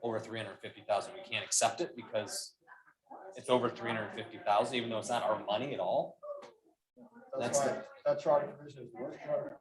over 350,000, we can't accept it because it's over 350,000, even though it's not our money at all. That's why that charter provision is the worst charter.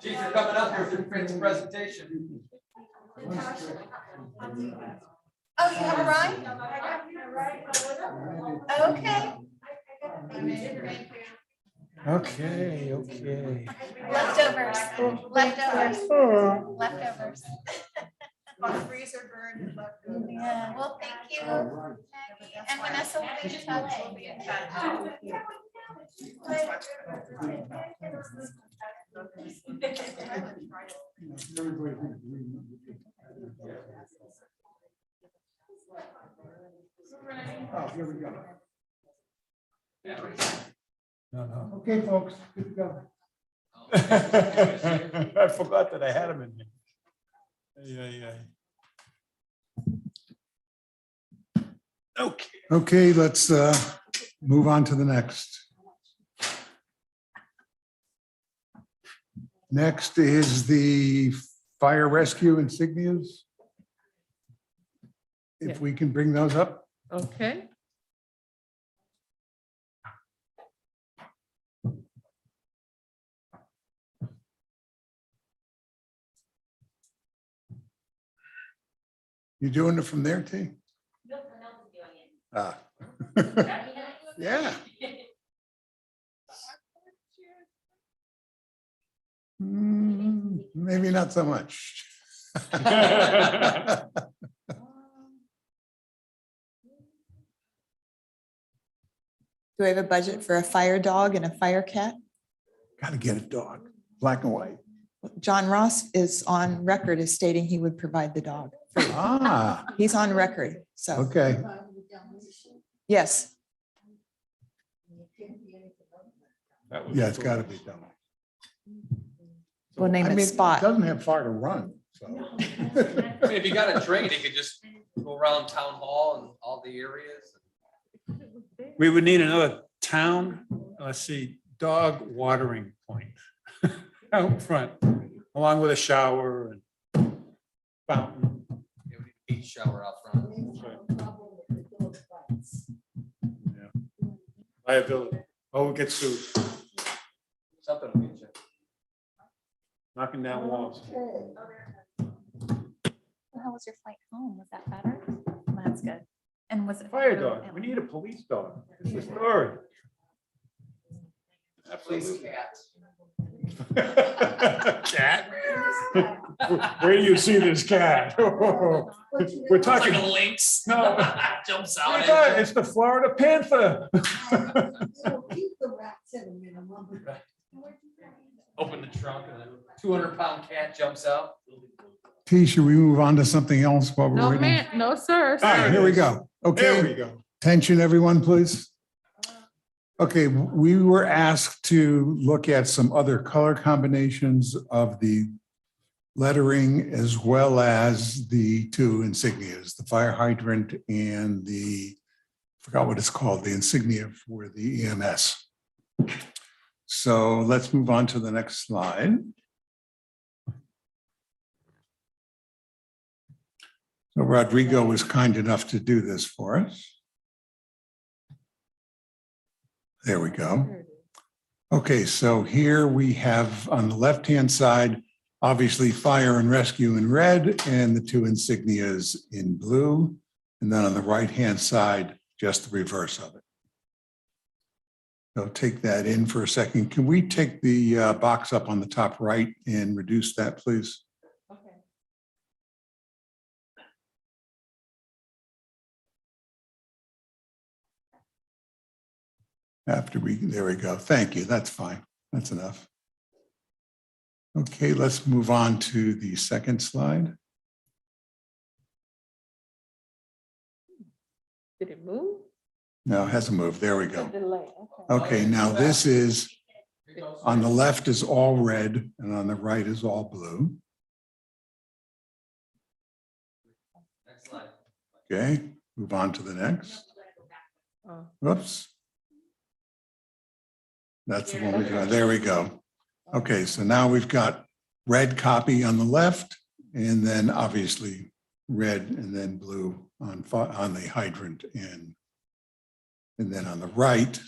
Chief, you're coming up here for the presentation. Oh, you have a ride? Okay. Okay, okay. Leftovers. Leftovers. Freezer burned. Yeah, well, thank you. And Vanessa will be in touch. Oh, here we go. No. Okay, folks, good to go. I forgot that I had him in here. Yeah. Okay. Okay, let's move on to the next. Next is the fire rescue insignias. If we can bring those up. Okay. You doing it from there, T? Ah. Yeah. Maybe not so much. Do we have a budget for a fire dog and a fire cat? Gotta get a dog, black and white. John Ross is on record as stating he would provide the dog. Ah, He's on record, so, okay. yes. Yeah, it's gotta be done. We'll name I it mean, Spot. Doesn't have far to run, so. I mean, if you got a train, you could just go around town hall and all the areas. We would need another town, let's see, dog watering point out front, along with a shower and fountain. You would need a beach shower out front. Yeah. Liability. Oh, it gets sued, Something to get you. knocking down walls. How was your flight home? Was that better? That's good. And was it? Fire dog, we need a police dog. It's the story. Police Absolutely. cat. Cat? Where do you see this cat? We're It's like talking, a lynx. no. Jumps Oh my out. God, at you. it's the Florida Panther. Open the trunk and a 200-pound cat jumps out. T, should we move on to something else while we're No, waiting? man, no, sir. All right, here we go. There we Okay, go. attention, everyone, please. Okay, we were asked to look at some other color combinations of the lettering as well as the two insignias, the fire hydrant and the, forgot what it's called, the insignia for the EMS. So let's move on to the next slide. So Rodrigo was kind enough to do this for us. There we go. Okay, so here we have on the left-hand side, obviously fire and rescue in red and the two insignias in blue. And then on the right-hand side, just the reverse of it. So take that in for a second. Can we take the box up on the top right and reduce that, please? After we, there we go. Thank you. That's fine. That's enough. Okay, let's move on to the second slide. Did it move? No, it hasn't moved. There we go. Delay, Okay, now this is, on the left is all red and on the right is all blue. Next slide. Okay, move on to the next. Oh. Whoops. That's the one we got. There we go. Okay, so now we've got red copy on the left and then obviously red and then blue on the hydrant and then on the right,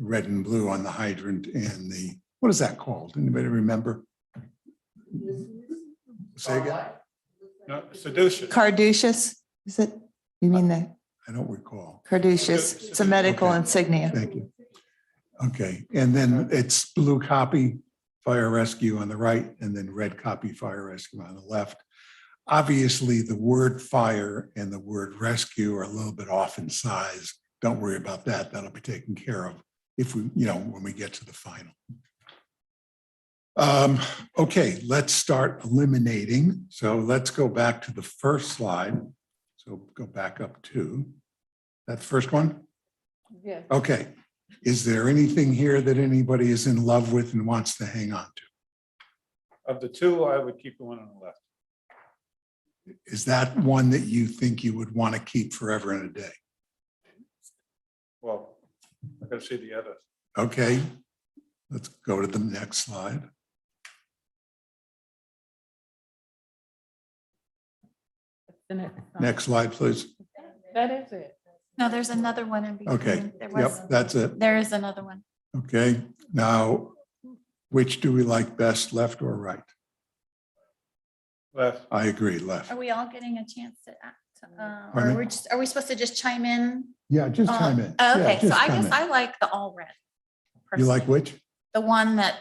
red and blue on the hydrant and the, what is that called? Anybody remember? Say again? No, seduction. Carduceus, is it? You mean the I don't recall. Carduceus? It's a medical Okay. insignia. Thank you. Okay, and then it's blue copy, fire rescue on the right, and then red copy, fire rescue on the left. Obviously, the word fire and the word rescue are a little bit off in size. Don't worry about that. That'll be taken care of if we, when we get to the final. Okay, let's start eliminating. So let's go back to the first slide. So go back up to that first one. Yes. Okay. Is there anything here that anybody is in love with and wants to hang on to? Of the two, I would keep the one on the left. Is that one that you think you would want to keep forever and a day? Well, I gotta see the others. Okay, let's go to the next slide. The next. Next slide, please. That is it. No, there's another one in between. Okay, There was, yep, that's it. there is another one. Okay, now, which do we like best, left or right? Left. I agree, left. Are we all getting a chance to act? Pardon me? Are we supposed to just chime in? Yeah, just chime in. Yeah, Okay, so just I chime guess in. I like the all red. You like personally. which? The one that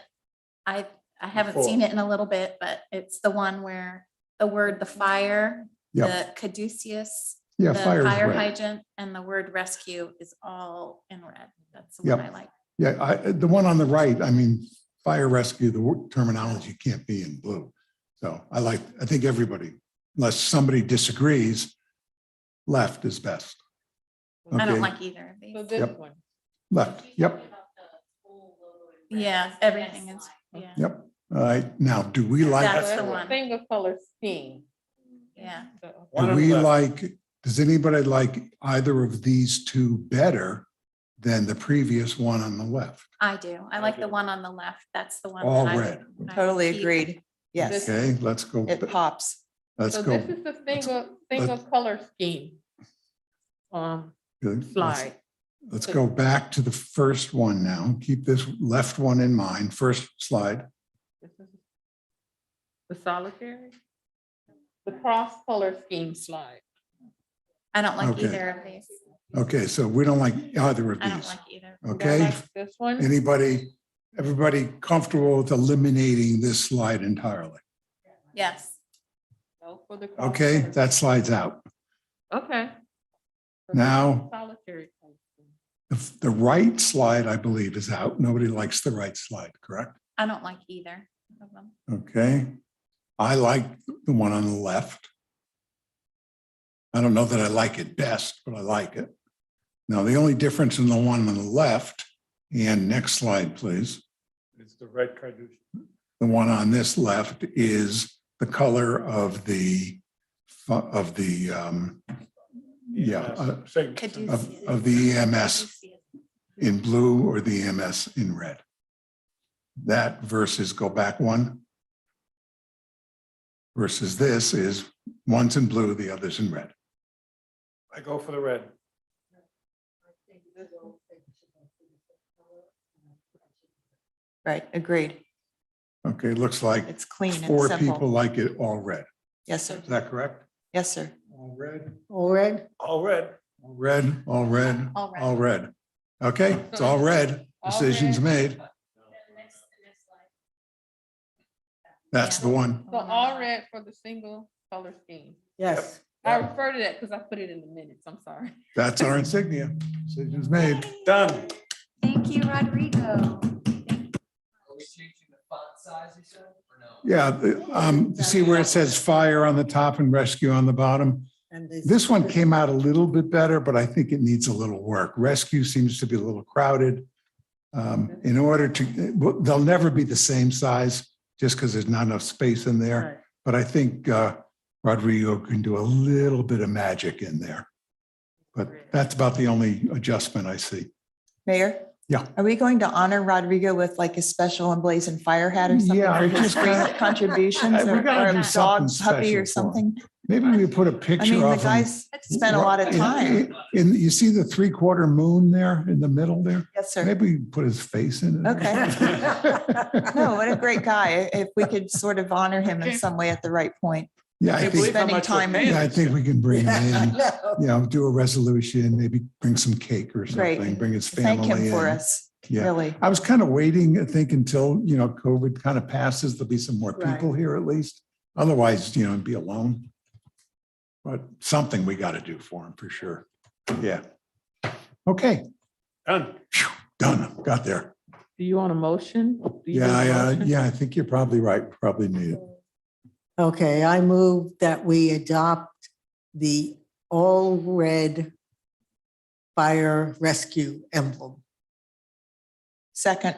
I haven't Before. seen it in a little bit, but it's the one where the word, the fire, Yep. the caduceus, Yeah, the fire is fire red. hydrant, and the word rescue is all in red. That's the one Yep. I like. Yeah, the one on the right, I mean, fire rescue, the terminology can't be in blue. So I think everybody, unless somebody disagrees, left is best. I don't Okay. like either of these. So this Yep. one. Left, yep, Yeah, everything is, yeah, yep. All right, now, do we So like, That's the it's a one. Single color scheme. yeah. So- One do on we the left. like, does anybody like either of these two better than the previous one on the left? I do. I like the do. one on the left. That's the one. All that I would- red. I would Totally keep. agreed. Yes, Okay, let's go, it pops. let's So go. this is the single color scheme. Good. Slide. Let's go back to the first one now. Keep this left one in mind. First slide. This is the solitary. The cross color scheme slide. I don't like Okay. either of these. Okay, so we don't like either of I don't these. like either. You don't Okay, like This one. everybody comfortable with eliminating this slide entirely? Yes. No for the cross Okay, color. that slides out. Okay. So Now- Solitary. color scheme. The right slide, I believe, is out. Nobody likes the right slide, correct? I don't like either of them. Okay. I like the one on the left. I don't know that I like it best, but I like it. Now, the only difference in the one on the left, and next slide, please. It's the red cartouche. The one on this left is the color of Caduceus. of the EMS in blue or the EMS in red. That versus go back one. Versus this is one's in blue, the other's in red. I go for the red. Right, agreed. Okay, looks like It's clean and four simple. people like it all red. Yes, sir. Is that correct? Yes, sir. All red. All red? All red. All red, all red, All red. all red. Okay, it's all red. All Decision's red. made. That's the one. So all red for the single color scheme. Yes. I refer to that because I put it in the minutes. I'm sorry. That's our insignia. Decision's made. Done. Thank you, Rodrigo. Are we changing the font size, you said, or no? Yeah, see where it says fire on the top and rescue on the bottom? And This one came out a little bit better, but I think it needs a little work. Rescue seems to be a little crowded. In order to, well, they'll never be the same size just because there's not enough space in there. But I think Rodrigo can do a little bit of magic in there. But that's about the only adjustment I see. Mayor? Yeah. Are we going to honor Rodrigo with like a special emblazoned fire hat or something Yeah, I for his just kinda- great contributions We or gotta or do a something dog puppy or special for him. something? Maybe we put a I picture mean, the of him. guys spent a lot of time. And you see the 3/4 moon there in the middle there? Yes, sir. Maybe we put his face in it. Okay. No, what a great guy. If we could sort of honor him in some way at the right point. Yeah, I Can't think, believe how spending much we're time in- paying yeah, I this think year. we can bring him in, do a resolution, maybe bring some cake or Great. something, bring his Thank family him for in. us, Yeah. really. I was kind of waiting, I think, until, COVID kind of passes, there'll be some more people here at least. Otherwise, it'd be alone. But something we got to do for him for sure. Yeah. Okay, Done. Phew, done, got there. Do you want a motion? Do you need a motion? Yeah, I think you're probably right, probably need it. Okay, I move that we adopt the all red fire rescue emblem. Second.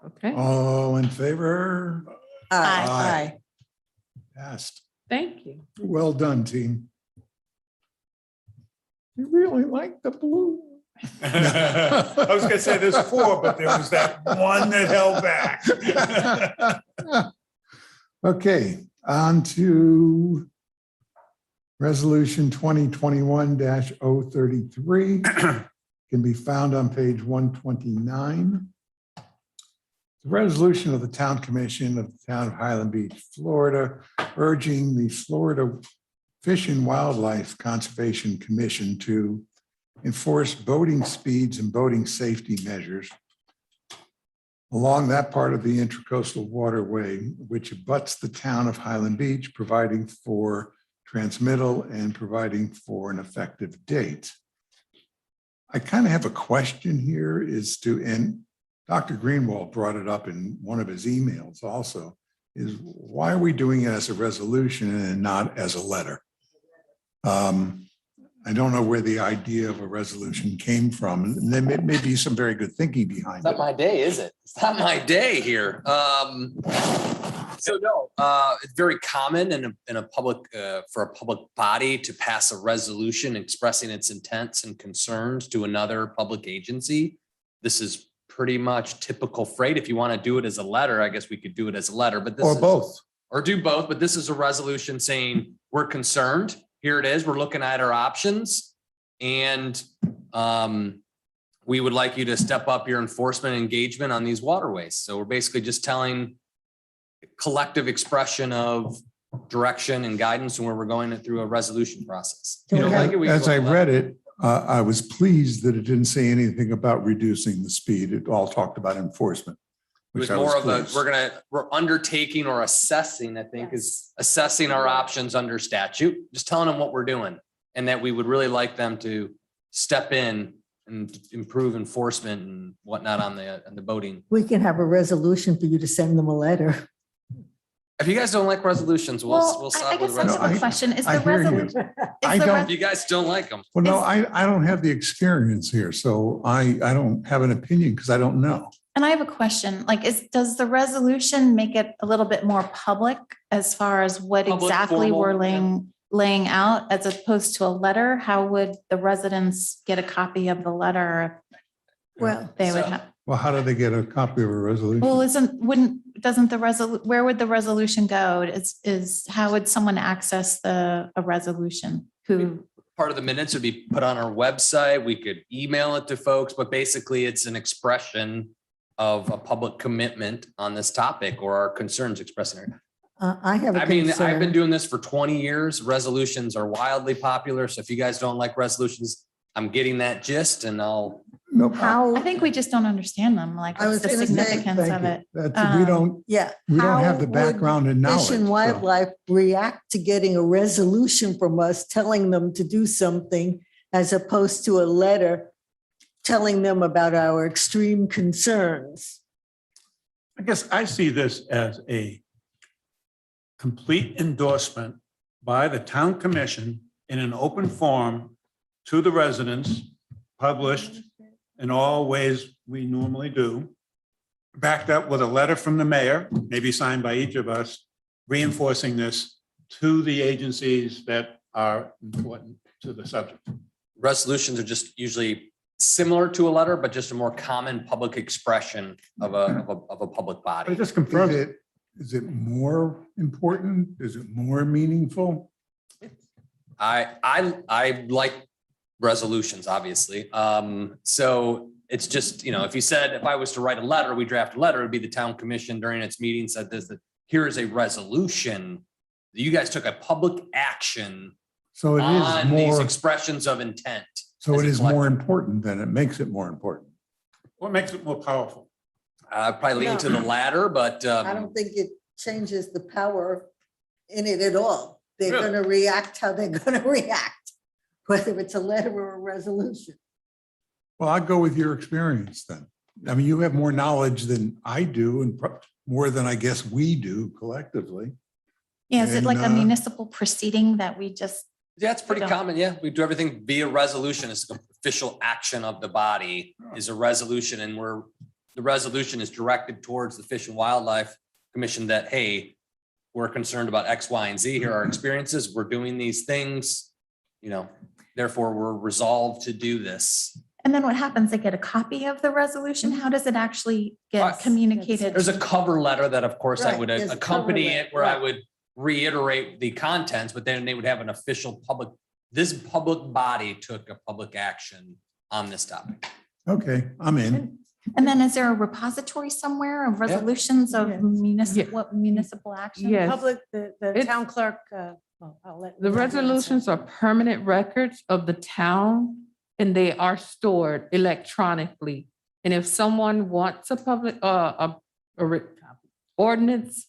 Okay, All in favor? Aye. Passed. thank you. Well done, team. You really like the blue. I was gonna say there's 4, but there was that one that held back. Okay, on to Resolution 2021-033 can be found on page 129. The resolution of the Town Commission of the Town of Highland Beach, Florida, urging the Florida Fish and Wildlife Conservation Commission to enforce boating speeds and boating safety measures along that part of the Intracoastal Waterway, which abuts the town of Highland Beach, providing for transmittal and providing for an effective date. I kind of have a question here and Dr. Greenwald brought it up in one of his emails also, is why are we doing it as a resolution and not as a letter? I don't know where the idea of a resolution came from, and there may be some very good thinking behind It's not it. my day, is it? It's not my day here. So no, it's very common in a public, for a public body to pass a resolution expressing its intents and concerns to another public agency. This is pretty much typical freight. If you want to do it as a letter, I guess we could do it as a letter, but this Or is- both. Or do both, but this is a resolution saying we're concerned. Here it is. We're looking at our options. And we would like you to step up your enforcement engagement on these waterways. So we're basically just telling collective expression of direction and guidance and where we're going through a resolution process. You don't like it, we can As I vote no. read it, I was pleased that it didn't say anything about reducing the speed. It all talked about enforcement. It was which I more of a, pleased. we're undertaking or assessing, I think, is assessing our options under statute, just telling them what we're doing. And that we would really like them to step in and improve enforcement and whatnot on the boating. We can have a resolution for you to send them a letter. If you guys don't like resolutions, we'll Well, I stop with guess I have a resolutions. question. Is I the hear you. resolution? I is the don't- If you guys don't like them, Well, no, I don't have the experience here, so I don't have an opinion because I don't know. And I have a question, like, does the resolution make it a little bit more public as far as what Public, exactly formal, we're yeah. laying out as opposed to a letter? How would the residents get a copy of the letter? Well, They would So- have, Well, how do they get a copy of a resolution? well, doesn't the where would the resolution go? How would someone access a resolution? Who, part of the minutes would be put on our website. We could email it to folks, but basically it's an expression of a public commitment on this topic or our concerns expressing. I have a I mean, I've been concern. doing this for 20 years. Resolutions are wildly popular. So if you guys don't like resolutions, I'm getting that gist and I'll, Nope. How, I think we just don't understand them, like, I what's the was gonna say, significance Thank of you. it? That's, we don't yeah. have how the would background and knowledge. Fish and so- Wildlife react to getting a resolution from us telling them to do something as opposed to a letter telling them about our extreme concerns. I guess I see this as a complete endorsement by the town commission in an open forum to the residents, published in all ways we normally do, backed up with a letter from the mayor, maybe signed by each of us, reinforcing this to the agencies that are important to the subject. resolutions are just usually similar to a letter, but just a more common public expression of a public But it body. just confirms it. Is it more important? Is it more meaningful? I like resolutions, obviously. So it's just, if you said, if I was to write a letter, we draft a letter, it'd be the town commission during its meeting said this, that here is a resolution. You guys took a public action So it is on these more, expressions of intent. so as it a is more collective. important than it makes it more important. What makes it more powerful? Probably lean to the latter, but I don't think it changes the power in it at all. They're Really? gonna react how they're gonna react, whether it's a letter or a resolution. Well, I'll go with your experience then. I mean, you have more knowledge than I do and more than I guess we do collectively. Yeah, is it like a And, municipal proceeding that we just, yeah, it's pretty don't- common. Yeah, we do everything via resolution. It's the official action of the body is a resolution and the resolution is directed towards the Fish and Wildlife Commission that, hey, we're concerned about X, Y, and Z. Here are our experiences. We're doing these things, therefore we're resolved to do this. and then what happens? They get a copy of the resolution? How does it actually Uh, get communicated? There's a cover letter that of course I Right, would there's a cover accompany letter, it where I right. would reiterate the contents, but then they would have an official this public body took a public action on this topic. Okay, I'm in. And then is there a repository somewhere of resolutions of Yes. municipal action? Yes. Public, the It's- town clerk, well, I'll let. The Tom answer. resolutions are permanent records of the town and they are stored electronically. And if someone wants a public, ordinance,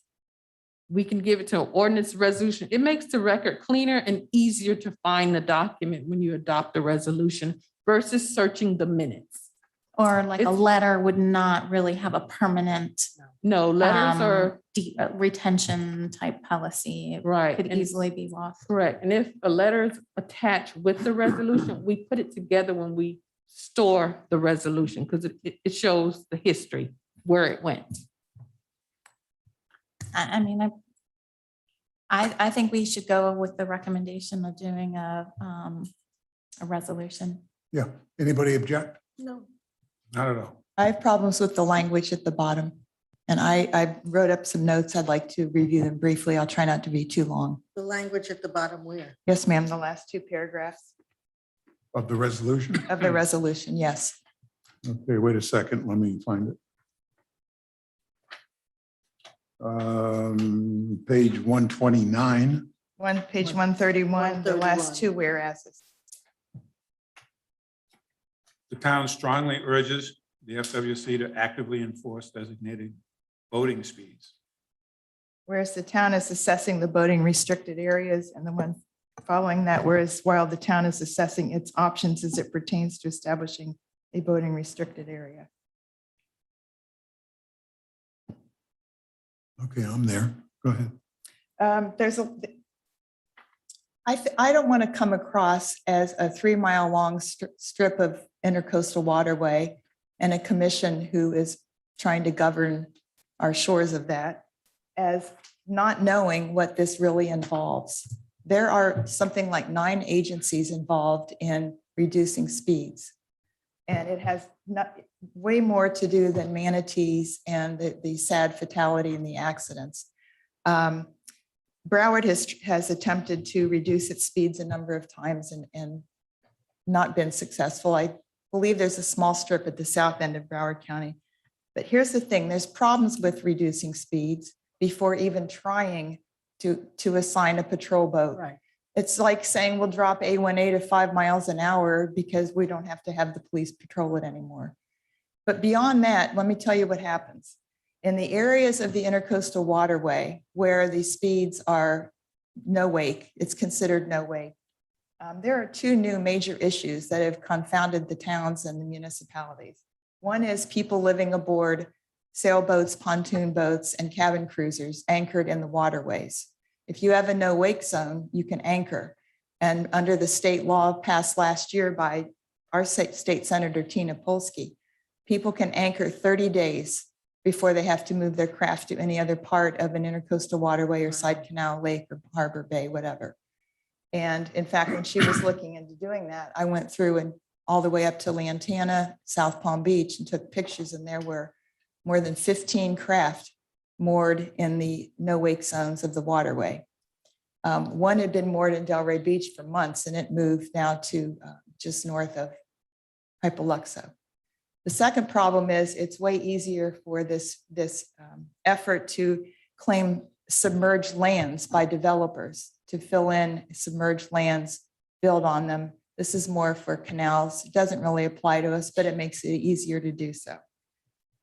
we can give it to an ordinance resolution. It makes the record cleaner and easier to find the document when you adopt a resolution versus searching the minutes. Or like a It's- letter would not really have a permanent No, letters are, retention type policy. It right. could and- easily be lost. Correct. And if a letter is attached with the resolution, we put it together when we store the resolution because it shows the history, where it went. I mean, I think we should go with the recommendation of doing a resolution. Yeah. Anybody object? No. Not at all. I have problems with the language at the bottom. And I wrote up some notes. I'd like to review them briefly. I'll try not to be too long. The language at the bottom where? Yes, ma'am, the last two paragraphs Of the resolution? of the resolution, yes. Okay, wait a second. Let me find it. Page 129. Page 131, the 131. last two whereases. The town strongly urges the FWC to actively enforce designated boating speeds. Whereas the town is assessing the boating restricted areas, and the one following that, whereas while the town is assessing its options as it pertains to establishing a boating restricted area. Okay, I'm there. Go ahead. I don't want to come across as a 3-mile long strip of intercoastal waterway and a commission who is trying to govern our shores of that as not knowing what this really involves. There are something like 9 agencies involved in reducing speeds. And it has way more to do than manatees and the sad fatality and the accidents. Broward has attempted to reduce its speeds a number of times and not been successful. I believe there's a small strip at the south end of Broward County. But here's the thing, there's problems with reducing speeds before even trying to assign a patrol boat. Right. It's like saying we'll drop A1A to 5 miles an hour because we don't have to have the police patrol it anymore. But beyond that, let me tell you what happens. In the areas of the intercoastal waterway where the speeds are no wake, it's considered no wake. There are 2 new major issues that have confounded the towns and the municipalities. One is people living aboard sailboats, pontoon boats, and cabin cruisers anchored in the waterways. If you have a no wake zone, you can anchor. And under the state law passed last year by our state senator, Tina Polsky, people can anchor 30 days before they have to move their craft to any other part of an intercoastal waterway or side canal, lake, or harbor bay, whatever. And in fact, when she was looking into doing that, I went through and all the way up to Lantana, South Palm Beach, and took pictures, and there were more than 15 craft moored in the no wake zones of the waterway. One had been moored in Delray Beach for months, and it moved now to just north of Hypoluxo. The second problem is it's way easier for this effort to claim submerged lands by developers to fill in submerged lands, build on them. This is more for canals. It doesn't really apply to us, but it makes it easier to do so.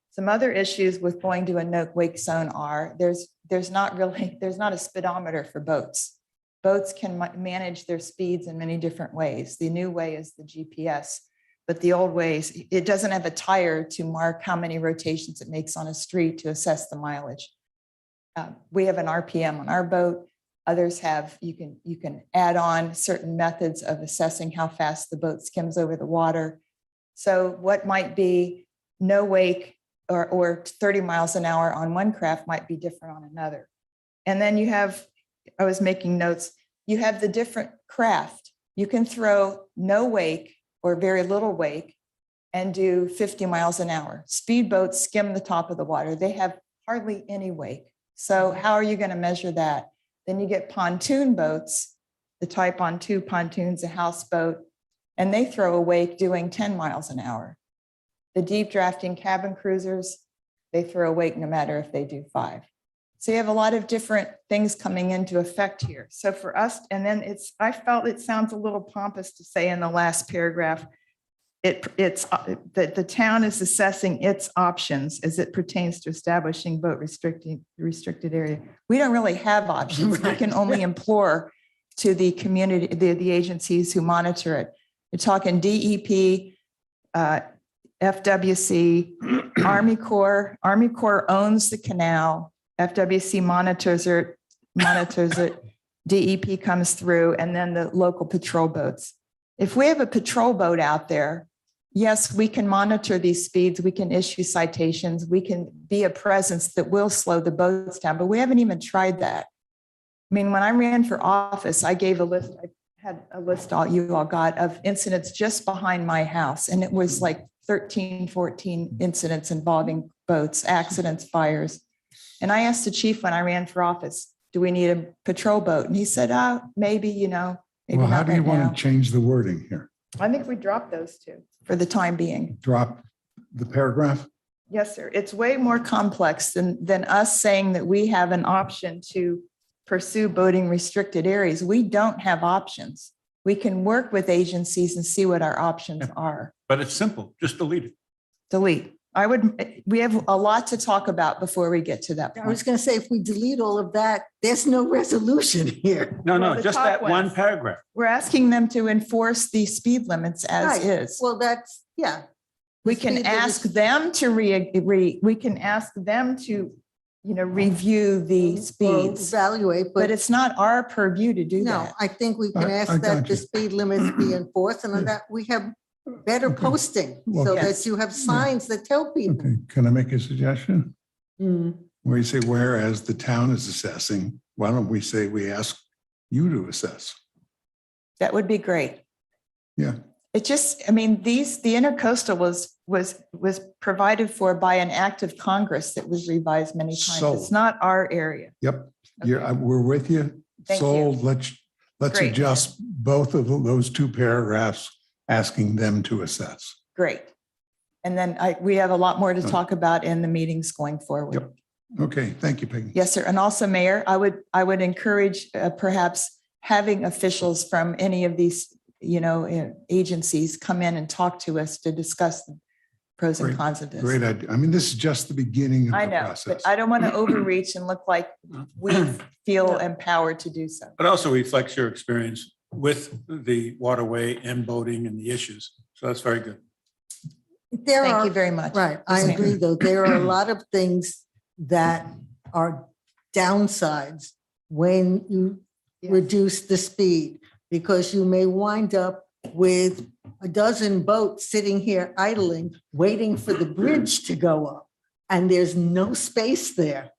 Some other issues with going to a no wake zone are there's not a speedometer for boats. Boats can manage their speeds in many different ways. The new way is the GPS, but the old ways, it doesn't have a tire to mark how many rotations it makes on a street to assess the mileage. We have an RPM on our boat. Others have, you can add on certain methods of assessing how fast the boat skims over the water. So what might be no wake or 30 miles an hour on one craft might be different on another. And then you have, I was making notes, you have the different craft. You can throw no wake or very little wake and do 50 miles an hour. Speedboats skim the top of the water. They have hardly any wake. So how are you going to measure that? Then you get pontoon boats, the type on two pontoons, a houseboat, and they throw a wake doing 10 miles an hour. The deep drafting cabin cruisers, they throw a wake no matter if they do 5. So you have a lot of different things coming into effect here. So for us, and then I felt it sounds a little pompous to say in the last paragraph, it's that the town is assessing its options as it pertains to establishing boat restricted area. We don't really have options. We can only implore to the community, the agencies who monitor it. You're talking DEP, FWC, Army Corps. Army Corps owns the canal. FWC monitors it. DEP comes through, and then the local patrol boats. If we have a patrol boat out there, yes, we can monitor these speeds. We can issue citations. We can be a presence that will slow the boats down, but we haven't even tried that. I mean, when I ran for office, I gave a list. I had a list you all got of incidents just behind my house, and it was like 13, 14 incidents involving boats, accidents, fires. And I asked the chief when I ran for office, do we need a patrol boat? And he said, maybe, maybe Well, how not do you right want now. to change the wording here? I think we dropped those two for the time being. Drop the paragraph? Yes, sir. It's way more complex than us saying that we have an option to pursue boating restricted areas. We don't have options. We can work with agencies and see what our options are. But it's simple, just delete it. Delete. We have a lot to talk about before we get to that I was point. going to say, if we delete all of that, there's no resolution here. No, Well, no, the just top that one ones. paragraph. We're asking them to enforce the speed limits as Right. is. Well, that's, yeah. We The can speed limit ask is- them to we can ask them to, review the or speeds, Evaluate, but but it's not our purview to do no, that. I think we can I ask got that the you. speed limits be enforced and on that we have better Okay. posting Well, so yes. that you have signs that tell people. Okay, can I make a suggestion? Hmm. Where you say, whereas the town is assessing, why don't we say we ask you to assess? That would be great. Yeah. It just, the intercoastal was provided for by an act of Congress that was revised many times. Sold. It's not our area. Yep, Okay. we're with you. Thank you. Sold, let's Great. adjust both of those two paragraphs, asking them to assess. Great. And then we have a lot more to talk about in the meetings going forward. Yep. Okay, thank you, Peggy. Yes, sir. And also, Mayor, I would encourage perhaps having officials from any of these, agencies come in and talk to us to discuss the pros and Great, cons of this. Great idea. I mean, this is just the beginning of I the know, process. but I don't want to overreach and look like we feel empowered to do so. But also reflects your experience with the waterway and boating and the issues. So that's very good. There Thank are, you very much. right, I Yes, ma'am. agree, though. There are a lot of things that are downsides when you Yes. reduce the speed, because you may wind up with a dozen boats sitting here idling, waiting for the bridge to go up, and there's no space there.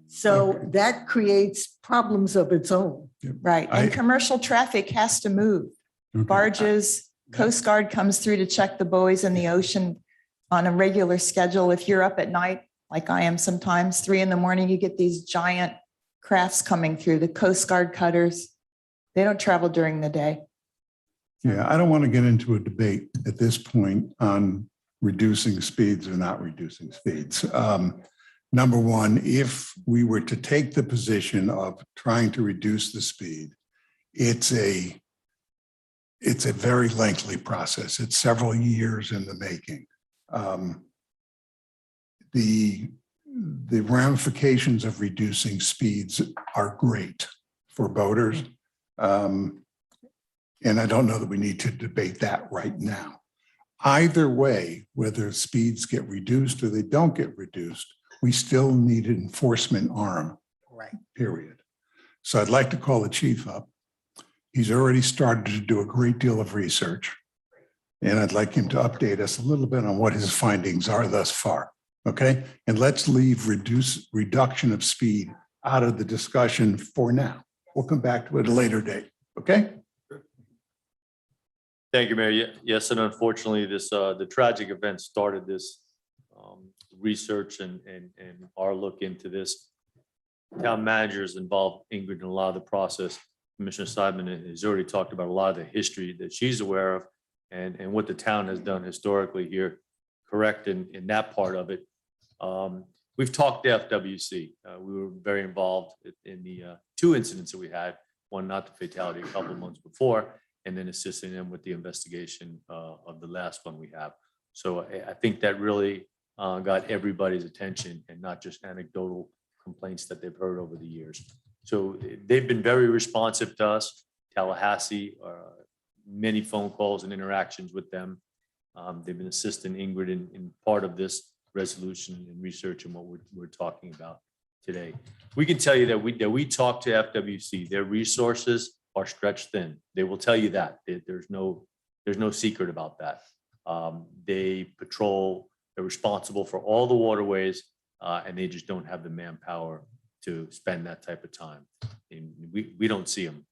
So Okay. that creates problems of its own. Right. I- And commercial traffic has to move. Okay. Barges, Coast Guard comes through to check the buoys in the ocean on a regular schedule. If you're up at night, like I am sometimes, 3 a.m, you get these giant crafts coming through, the Coast Guard cutters. They don't travel during the day. Yeah, I don't want to get into a debate at this point on reducing speeds or not reducing speeds. Number one, if we were to take the position of trying to reduce the speed, it's a very lengthy process. It's several years in the making. The ramifications of reducing speeds are great for boaters. And I don't know that we need to debate that right now. Either way, whether speeds get reduced or they don't get reduced, we still need an enforcement arm. Right. Period. So I'd like to call the chief up. He's already started to do a great deal of research. And I'd like him to update us a little bit on what his findings are thus far. Okay? And let's leave reduction of speed out of the discussion for now. We'll come back to it at a later date. Okay? Thank you, Mayor. Yes, and unfortunately, the tragic event started this research and our look into this. town manager is involved, Ingrid, in a lot of the process. Commissioner Simon has already talked about a lot of the history that she's aware of and what the town has done historically here, correct in that part of it. We've talked to FWC. We were very involved in the 2 incidents that we had, one not the fatality a couple of months before, and then assisting them with the investigation of the last one we have. So I think that really got everybody's attention and not just anecdotal complaints that they've heard over the years. So they've been very responsive to us. Tallahassee, many phone calls and interactions with them. They've been assisting Ingrid in part of this resolution and research and what we're talking about today. We can tell you that we talk to FWC. Their resources are stretched thin. They will tell you that. There's no secret about that. They patrol. They're responsible for all the waterways, and they just don't have the manpower to spend that type of time. And we don't see them.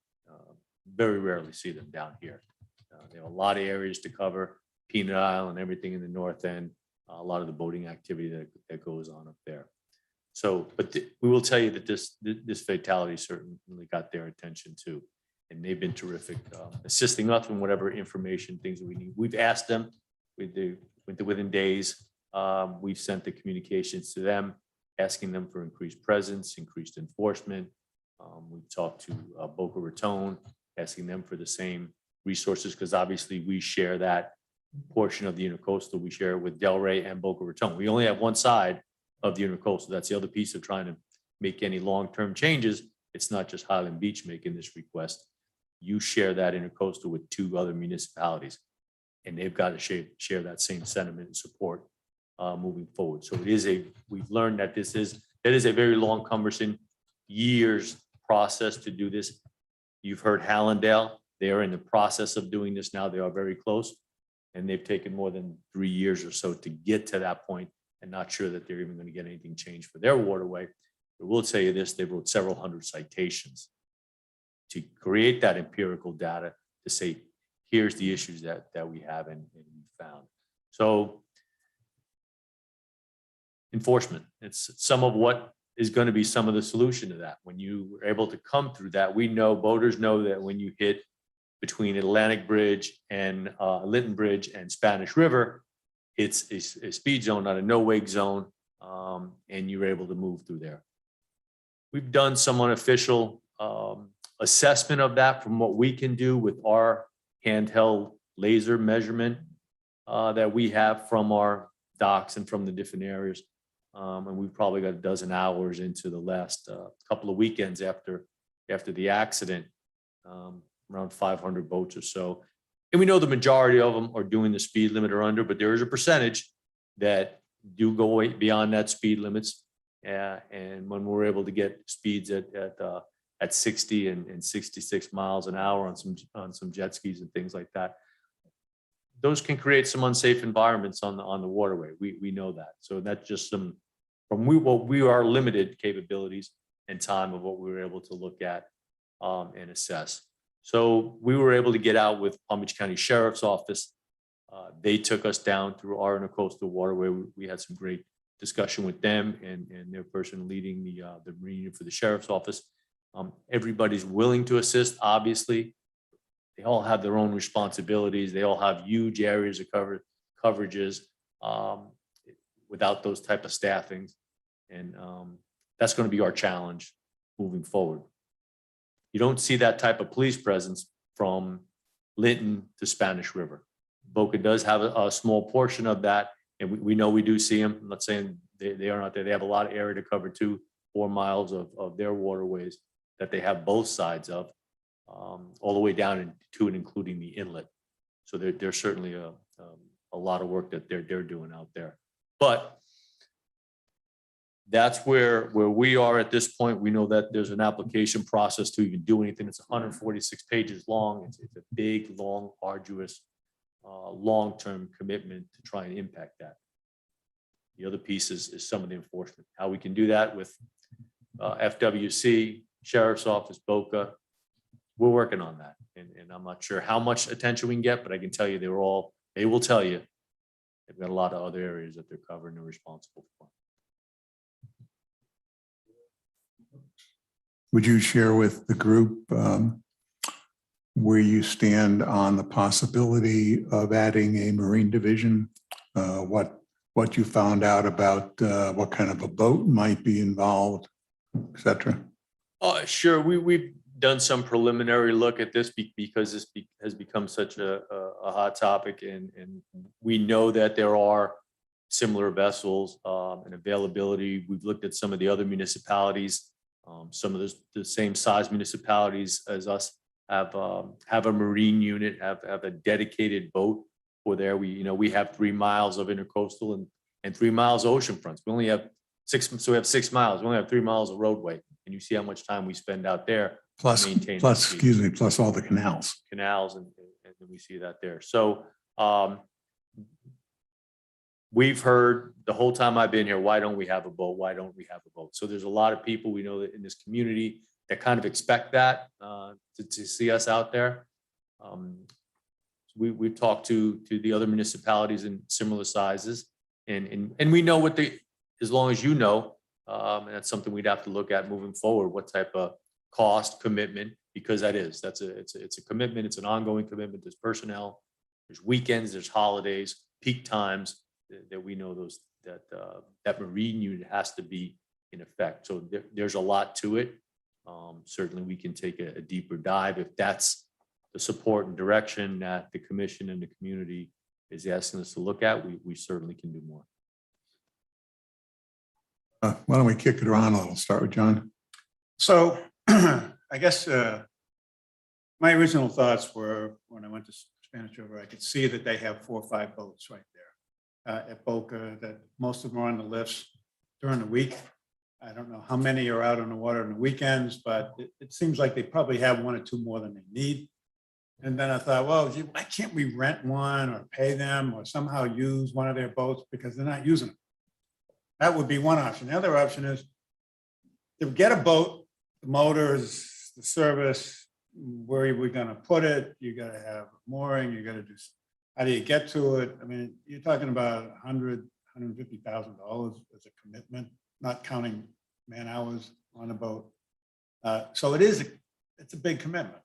Very rarely see them down here. They have a lot of areas to cover. Peanut Island, everything in the north end. A lot of the boating activity that goes on up there. So, but we will tell you that this fatality certainly got their attention too. And they've been terrific, assisting us in whatever information, things that we need. We've asked them within days. We've sent the communications to them, asking them for increased presence, increased enforcement. We've talked to Boca Raton, asking them for the same resources, because obviously we share that portion of the intercoastal. We share it with Delray and Boca Raton. We only have one side of the intercoastal. That's the other piece of trying to make any long-term changes. It's not just Highland Beach making this request. You share that intercoastal with 2 other municipalities, and they've got to share that same sentiment and support moving forward. So we've learned that that is a very long, cumbersome, years process to do this. You've heard Hallandale. They are in the process of doing this now. They are very close, and they've taken more than 3 years or so to get to that point, and not sure that they're even going to get anything changed for their waterway. But we'll tell you this, they wrote several hundred citations to create that empirical data to say, here's the issues that we have and we found. So enforcement, it's some of what is going to be some of the solution to that. When you were able to come through that, we know, boaters know that when you hit between Atlantic Bridge and Linton Bridge and Spanish River, it's a speed zone, not a no-wake zone, and you're able to move through there. We've done some unofficial assessment of that from what we can do with our handheld laser measurement that we have from our docks and from the different areas. And we've probably got a dozen hours into the last couple of weekends after the accident, around 500 boats or so. And we know the majority of them are doing the speed limit or under, but there is a percentage that do go way beyond that speed limits. And when we're able to get speeds at 60 and 66 miles an hour on some jet skis and things like that, those can create some unsafe environments on the waterway. We know that. So that's just some from what we are limited capabilities and time of what we were able to look at and assess. So we were able to get out with Palm Beach County Sheriff's Office. They took us down through our intercoastal waterway. We had some great discussion with them and their person leading the reunion for the Sheriff's Office. Everybody's willing to assist, obviously. They all have their own responsibilities. They all have huge areas of coverages without those type of staffings. And that's going to be our challenge moving forward. You don't see that type of police presence from Linton to Spanish River. Boca does have a small portion of that, and we know we do see them. I'm not saying they are not there. They have a lot of area to cover too, 4 miles of their waterways that they have both sides of, all the way down to and including the inlet. So there's certainly a lot of work that they're doing out there. But that's where we are at this point. We know that there's an application process to even do anything. It's 146 pages long. It's a big, long, arduous, long-term commitment to try and impact that. The other piece is some of the enforcement. How we can do that with FWC, Sheriff's Office, Boca. We're working on that. And I'm not sure how much attention we can get, but I can tell you they will tell you they've got a lot of other areas that they're covering and responsible for. would you share with the group where you stand on the possibility of adding a marine division? What you found out about what kind of a boat might be involved, et cetera? Sure. We've done some preliminary look at this because this has become such a hot topic, and we know that there are similar vessels and availability. We've looked at some of the other municipalities. Some of the same size municipalities as us have a marine unit, have a dedicated boat for there. We have 3 miles of intercoastal and 3 miles of ocean fronts. We only have 6, so we have 6 miles. We only have 3 miles of roadway, and you see how much time we spend out there Plus, maintaining plus, the excuse me, plus all the canals. canals, and we see that there. So we've heard the whole time I've been here, why don't we have a boat? Why don't we have a boat? So there's a lot of people we know that in this community that kind of expect that to see us out there. We've talked to the other municipalities in similar sizes, and we know what as long as you know, and that's something we'd have to look at moving forward, what type of cost commitment, because it's a commitment. It's an ongoing commitment. There's personnel, there's weekends, there's holidays, peak times that we know that marine unit has to be in effect. So there's a lot to it. Certainly we can take a deeper dive if that's the support and direction that the commission and the community is asking us to look at. We certainly can do more. Why don't we kick it around a little? Start with John. So I guess my original thoughts were, when I went to Spanish River, I could see that they have 4 or 5 boats right there at Boca, that most of them are on the lifts during the week. I don't know how many are out on the water on the weekends, but it seems like they probably have 1 or 2 more than they need. And then I thought, well, gee, why can't we rent one or pay them or somehow use one of their boats, because they're not using them? That would be one option. The other option is to get a boat, the motors, the service, where are we going to put it? You got to have mooring. You got to do, how do you get to it? I mean, you're talking about $150,000 as a commitment, not counting man hours on a boat. So it's a big commitment.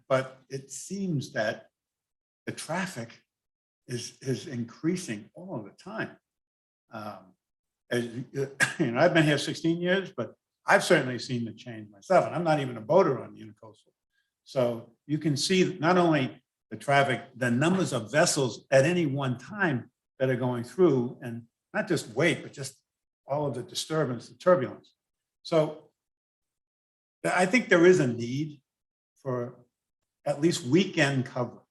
But it seems that the traffic is increasing all the time. I've been here 16 years, but I've certainly seen the change myself, and I'm not even a boater on the intercoastal. So you can see not only the traffic, the numbers of vessels at any one time that are going through, and not just weight, but just all of the disturbance, the turbulence. So I think there is a need for at least weekend coverage.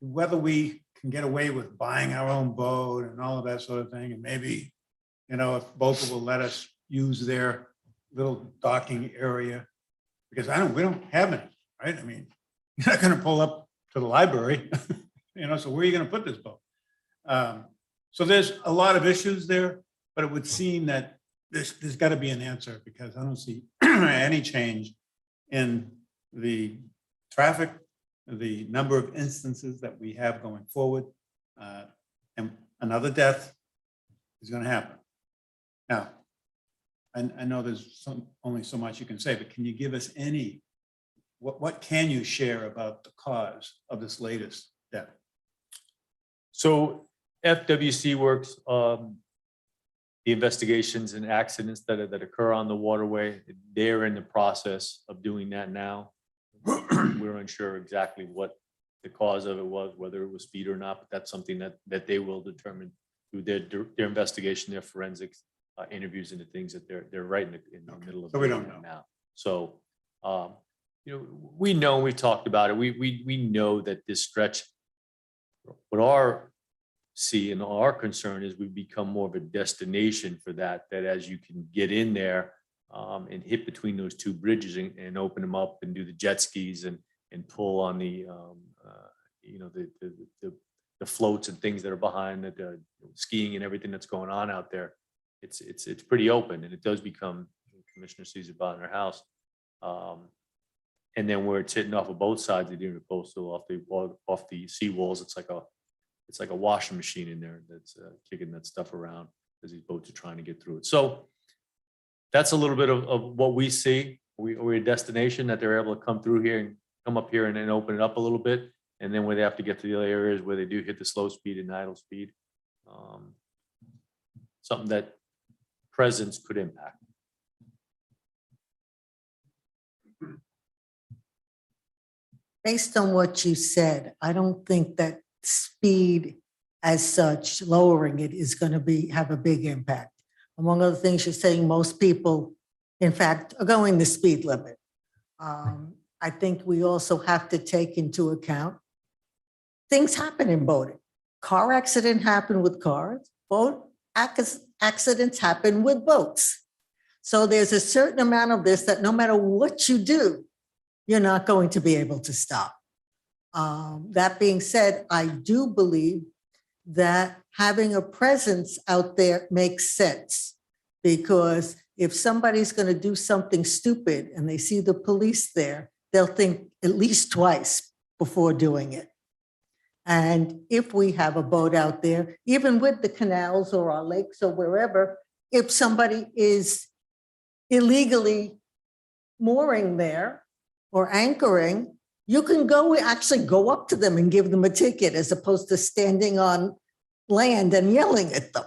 Whether we can get away with buying our own boat and all of that sort of thing, and maybe, if Boca will let us use their little docking area, because we don't have any, right? I mean, you're not going to pull up to the library, so where are you going to put this boat? So there's a lot of issues there, but it would seem that there's got to be an answer, because I don't see any change in the traffic, the number of instances that we have going forward, and another death is going to happen. Now, I know there's only so much you can say, but can you give us what can you share about the cause of this latest death? So FWC works the investigations and accidents that occur on the waterway. They're in the process of doing that now. We're unsure exactly what the cause of it was, whether it was speed or not, but that's something that they will determine through their investigation, their forensics interviews, and the things that they're right in the middle of. So we don't know now. So we know, we've talked about it. We know that this stretch, what our concern is, we become more of a destination for that as you can get in there and hit between those 2 bridges and open them up and do the jet skis and pull on the floats and things that are behind the skiing and everything that's going on out there. It's pretty open, and it does become, Commissioner sees it about in her house. And then where it's hitting off of both sides of the intercoastal, off the seawalls, it's like a washing machine in there that's kicking that stuff around as these boats are trying to get through it. So that's a little bit of what we see. We're a destination that they're able to come through here and come up here and then open it up a little bit. And then where they have to get to the other areas where they do hit the slow speed and idle speed. Something that presence could impact. Based on what you said, I don't think that speed as such, lowering it is going to have a big impact. Among other things, you're saying most people, in fact, are going the speed limit. I think we also have to take into account things happen in boating. Car accident happen with cars, boat accidents happen with boats. So there's a certain amount of this that no matter what you do, you're not going to be able to stop. That being said, I do believe that having a presence out there makes sense, because if somebody's going to do something stupid and they see the police there, they'll think at least twice before doing it. And if we have a boat out there, even with the canals or our lakes or wherever, if somebody is illegally mooring there or anchoring, you can actually go up to them and give them a ticket as opposed to standing on land and yelling at them.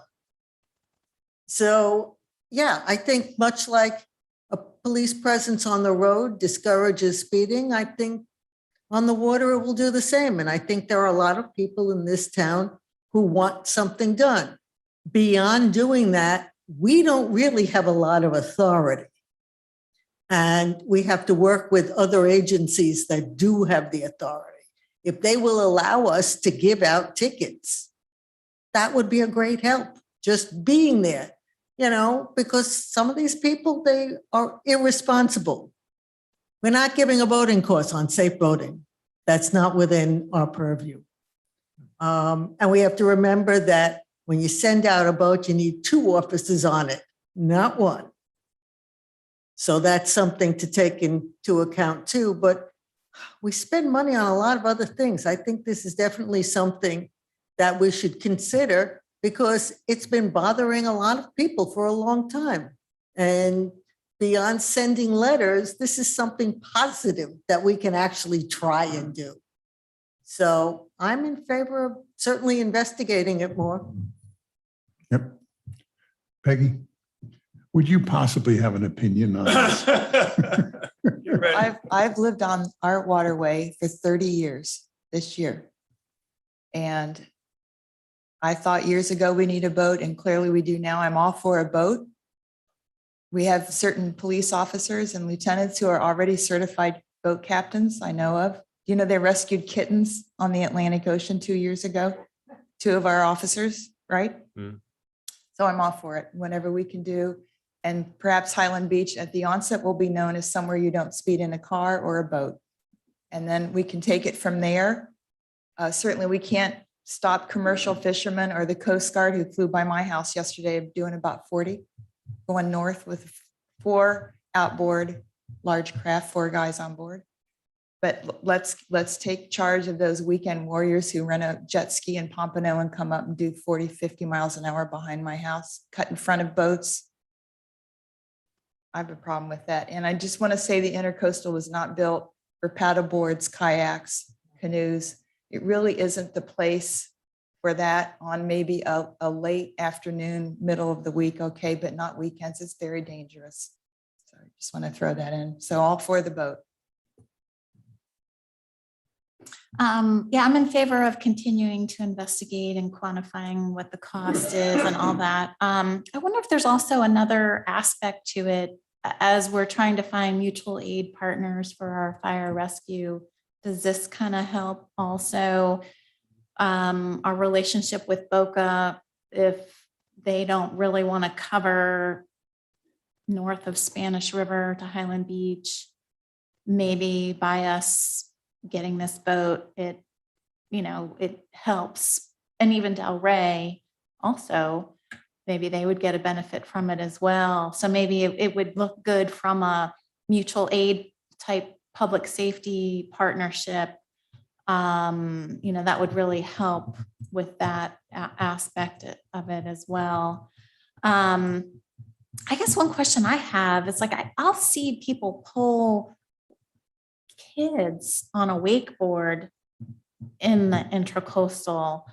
So, yeah, I think much like a police presence on the road discourages speeding, I think on the water it will do the same. And I think there are a lot of people in this town who want something done. Beyond doing that, we don't really have a lot of authority. And we have to work with other agencies that do have the authority. If they will allow us to give out tickets, that would be a great help, just being there, because some of these people, they are irresponsible. We're not giving a boating course on safe boating. That's not within our purview. And we have to remember that when you send out a boat, you need 2 officers on it, not 1. So that's something to take into account too, but we spend money on a lot of other things. I think this is definitely something that we should consider because it's been bothering a lot of people for a long time. And beyond sending letters, this is something positive that we can actually try and do. So I'm in favor of certainly investigating it more. Yep. Peggy, would you possibly have an opinion on this? You're ready. I've lived on our waterway for 30 years this year. And I thought years ago we need a boat, and clearly we do now. I'm all for a boat. We have certain police officers and lieutenants who are already certified boat captains I know of. They rescued kittens on the Atlantic Ocean 2 years ago, 2 of our officers, right? Mm. So I'm all for it, whatever we can do. And perhaps Highland Beach at the onset will be known as somewhere you don't speed in a car or a boat. And then we can take it from there. Certainly we can't stop commercial fishermen or the Coast Guard who flew by my house yesterday doing about 40, going north with 4 outboard large craft, 4 guys on board. But let's take charge of those weekend warriors who rent a jet ski in Pompano and come up and do 40, 50 miles an hour behind my house, cut in front of boats. I have a problem with that. And I just want to say the Intercoastal was not built for paddle boards, kayaks, canoes. It really isn't the place for that on maybe a late afternoon, middle of the week, okay, but not weekends. It's very dangerous. So I just want to throw that in. So all for the boat. Yeah, I'm in favor of continuing to investigate and quantifying what the cost is and all that. I wonder if there's also another aspect to it as we're trying to find mutual aid partners for our fire rescue. Does this kind of help also our relationship with Boca if they don't really want to cover north of Spanish River to Highland Beach? Maybe by us getting this boat, it helps. And even Del Rey also, maybe they would get a benefit from it as well. So maybe it would look good from a mutual aid type public safety partnership. That would really help with that aspect of it as well. I guess one question I have is like, I'll see people pull kids on a wakeboard in the intracoastal.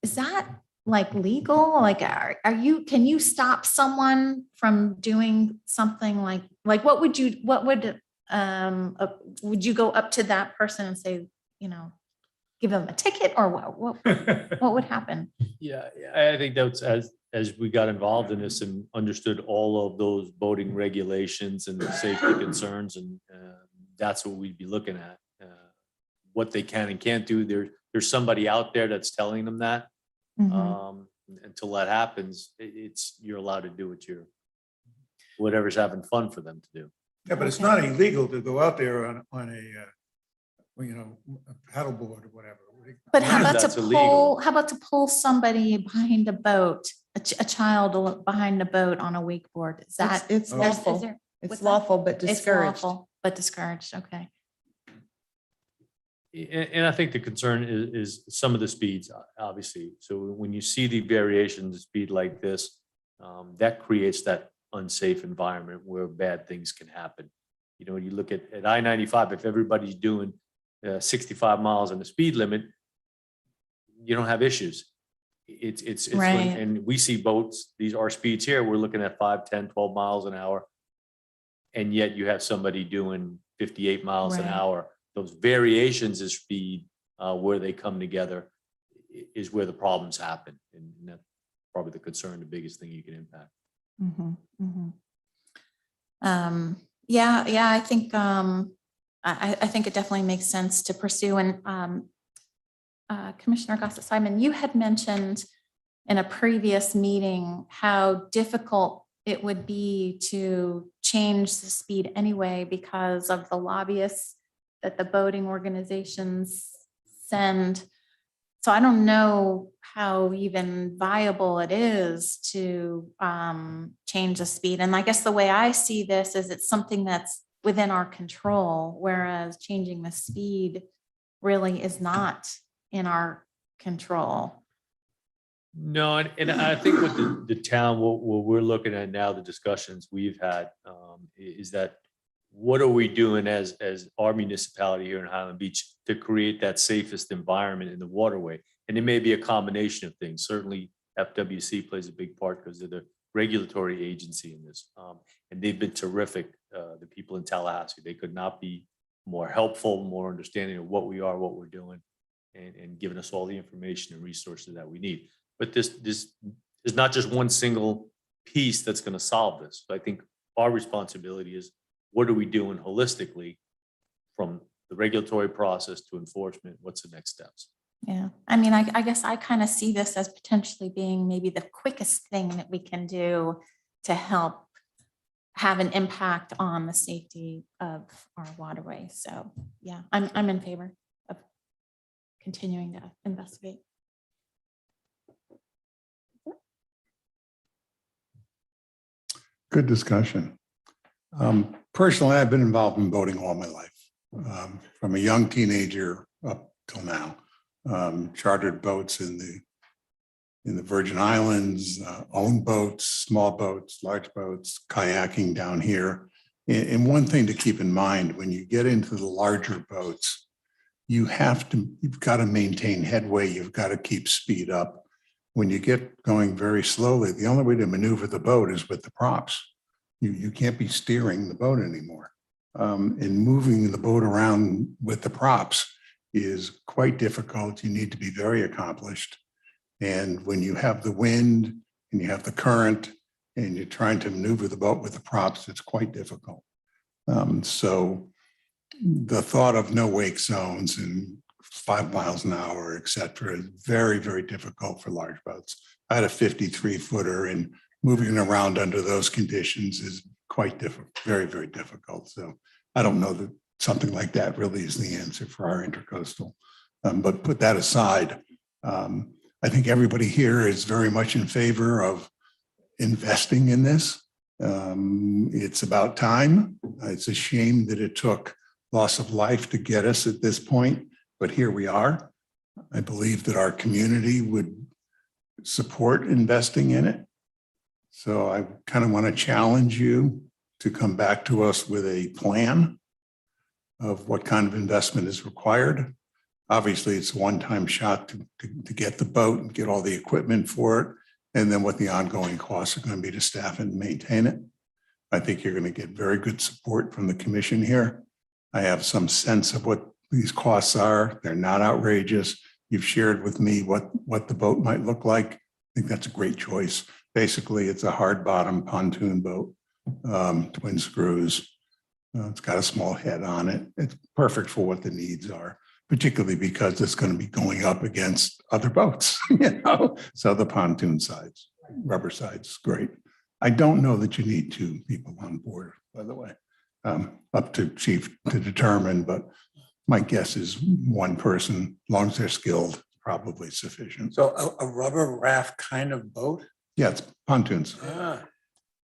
Is that like legal? Like, can you stop someone from doing something like what would you go up to that person and say, give them a ticket, or what would happen? Yeah, I think that's as we got involved in this and understood all of those boating regulations and the safety concerns, and that's what we'd be looking at. What they can and can't do. There's somebody out there that's telling them that. Mhm. Until that happens, you're allowed to do whatever's having fun for them to do. Yeah, but it's not illegal to go out there on a paddleboard or whatever. But how about That's to illegal. pull somebody behind a boat, a child behind a boat on a wakeboard? Is that? It's is lawful. there- It's what's that? lawful, but It's discouraged. lawful, but discouraged. Okay. And I think the concern is some of the speeds, obviously. So when you see the variations of speed like this, that creates that unsafe environment where bad things can happen. You look at I-95, if everybody's doing 65 miles on the speed limit, you don't have issues. It's Right. and we see boats, these are speeds here, we're looking at 5, 10, 12 miles an hour. And yet you have somebody doing 58 miles an Right. hour. Those variations of speed where they come together is where the problems happen. And that's probably the concern, the biggest thing you can impact. Mhm, mhm. Yeah, I think, I think it definitely makes sense to pursue. And Commissioner Gossett-Simon, you had mentioned in a previous meeting how difficult it would be to change the speed anyway because of the lobbyists that the boating organizations send. So I don't know how even viable it is to change the speed. And I guess the way I see this is it's something that's within our control, whereas changing the speed really is not in our control. No, and I think with the town, what we're looking at now, the discussions we've had is that what are we doing as our municipality here in Highland Beach to create that safest environment in the waterway? And it may be a combination of things. Certainly FWC plays a big part because they're the regulatory agency in this. And they've been terrific, the people in Tallahassee. They could not be more helpful, more understanding of what we are, what we're doing, and giving us all the information and resources that we need. But this is not just one single piece that's going to solve this. I think our responsibility is what are we doing holistically from the regulatory process to enforcement? What's the next steps? Yeah, I mean, I guess I kind of see this as potentially being maybe the quickest thing that we can do to help have an impact on the safety of our waterway. So yeah, I'm in favor of continuing to investigate. Good discussion. Personally, I've been involved in boating all my life, from a young teenager up till now. Chartered boats in the Virgin Islands, owned boats, small boats, large boats, kayaking down here. And one thing to keep in mind, when you get into the larger boats, you've got to maintain headway. You've got to keep speed up. When you get going very slowly, the only way to maneuver the boat is with the props. You can't be steering the boat anymore. And moving the boat around with the props is quite difficult. You need to be very accomplished. And when you have the wind and you have the current and you're trying to maneuver the boat with the props, it's quite difficult. So the thought of no wake zones and 5 miles an hour, et cetera, is very, very difficult for large boats. I had a 53-footer, and moving around under those conditions is quite difficult, very, very difficult. So I don't know that something like that really is the answer for our intercoastal. But put that aside, I think everybody here is very much in favor of investing in this. It's about time. It's a shame that it took loss of life to get us at this point, but here we are. I believe that our community would support investing in it. So I kind of want to challenge you to come back to us with a plan of what kind of investment is required. Obviously, it's a one-time shot to get the boat and get all the equipment for it, and then what the ongoing costs are going to be to staff and maintain it. I think you're going to get very good support from the commission here. I have some sense of what these costs are. They're not outrageous. You've shared with me what the boat might look like. I think that's a great choice. Basically, it's a hard bottom pontoon boat, twin screws. It's got a small head on it. It's perfect for what the needs are, particularly because it's going to be going up against other boats, you know? So the pontoon sides, rubber sides, great. I don't know that you need two people on board, by the way, up to chief to determine, but my guess is one person, as long as they're skilled, probably sufficient. So a rubber raft kind of boat? Yeah, it's pontoons. Ah.